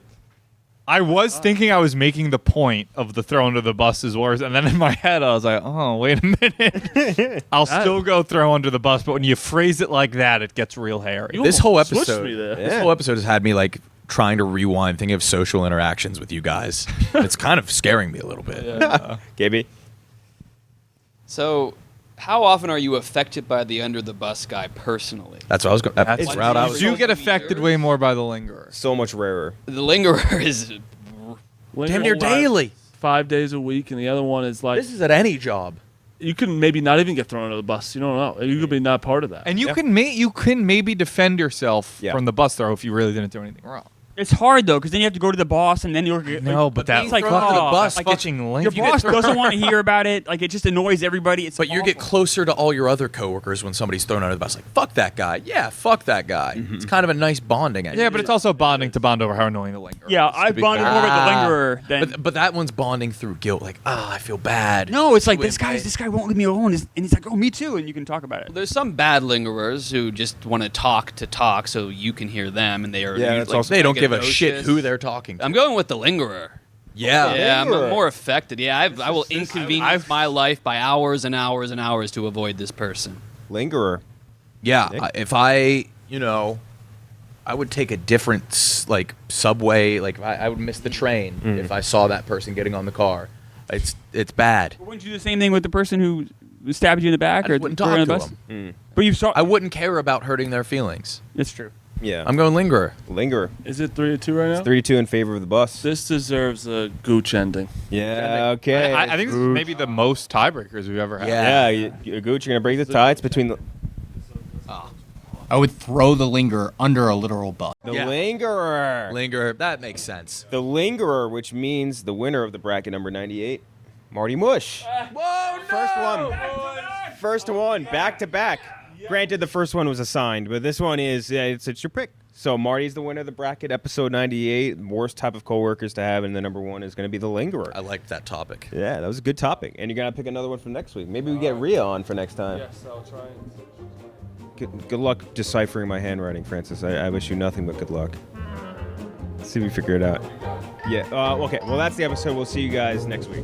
I was thinking I was making the point of the throw under the bus is worse, and then in my head I was like, oh, wait a minute. I'll still go throw under the bus, but when you phrase it like that, it gets real hairy. You This whole almost switched episode, me there. this whole episode has had me like trying to rewind, thinking of social interactions with you guys. It's kind of scaring me a little bit. KB. So, how often are you affected by the under the bus guy personally? That's what I was going. That's It's the route I was. you get affected way more by the lingerer. So much rarer. The lingerer is Damn near daily. 5 days a week, and the other one is like This is at any job. you can maybe not even get thrown under the bus. You don't know. You could be not part of that. And you can maybe defend yourself Yeah. from the bus throw if you really didn't do anything wrong. It's hard though, because then you have to go to the boss, and then you'll get But that it's like thrown under the bus, like fucking your lingerer. boss doesn't want to hear about it. Like it just annoys everybody. It's But you get awful. closer to all your other coworkers when somebody's thrown under the bus. Like, fuck that guy. Yeah, fuck that guy. It's kind of a nice bonding. Yeah, but it's also bonding to bond over how annoying the lingerer. Yeah, is, to I've be bonded fair. more with the lingerer than. But that one's bonding through guilt. Like, I feel bad. No, it's like Wait, this guy won't leave me alone, and he's like, oh, me too, and you can talk about it. There's some bad lingerers who just want to talk so you can hear them, and they are Yeah, that's also- They don't give a shit braggadocious. who they're talking to. I'm going with the lingerer. Yeah. Yeah, I'm Lingerer. more affected. Yeah, I will inconvenience my life by hours and hours and hours to avoid this person. Lingerer. Yeah, Nick? if I would take a different subway. Like I would miss the train if I saw that person getting on the car. It's bad. Wouldn't you do the same thing with the person who stabbed you in the back I or just wouldn't threw you talk on to the bus? them. But you saw. I wouldn't care about hurting their feelings. It's true. Yeah. I'm going lingerer. Lingerer. Is it 3-2 right now? 3-2 in favor of the bus. This deserves a gooch ending. Yeah. Okay. I think this is maybe the most tiebreakers we've ever had. Yeah. Gooch, you're gonna break the tie. It's between I would throw the lingerer under a literal bus. the Yeah. lingerer. Lingerer. That makes sense. The lingerer, which means the winner of the bracket number 98, Marty Mush. Whoa! First one, back to back. Granted, the first one was assigned, but this one is it's your pick. So Marty's the winner of the bracket, episode 98, worst type of coworkers to have, and the number one is going to be the lingerer. I liked that topic. Yeah, that was a good topic, and you're gonna pick another one for next week. Maybe we get Rhea on for next time. Yes, I'll try. Good luck deciphering my handwriting, Francis. I wish you nothing but good luck. See if we figure it out. Yeah. Okay. Well, that's the episode. We'll see you guys next week.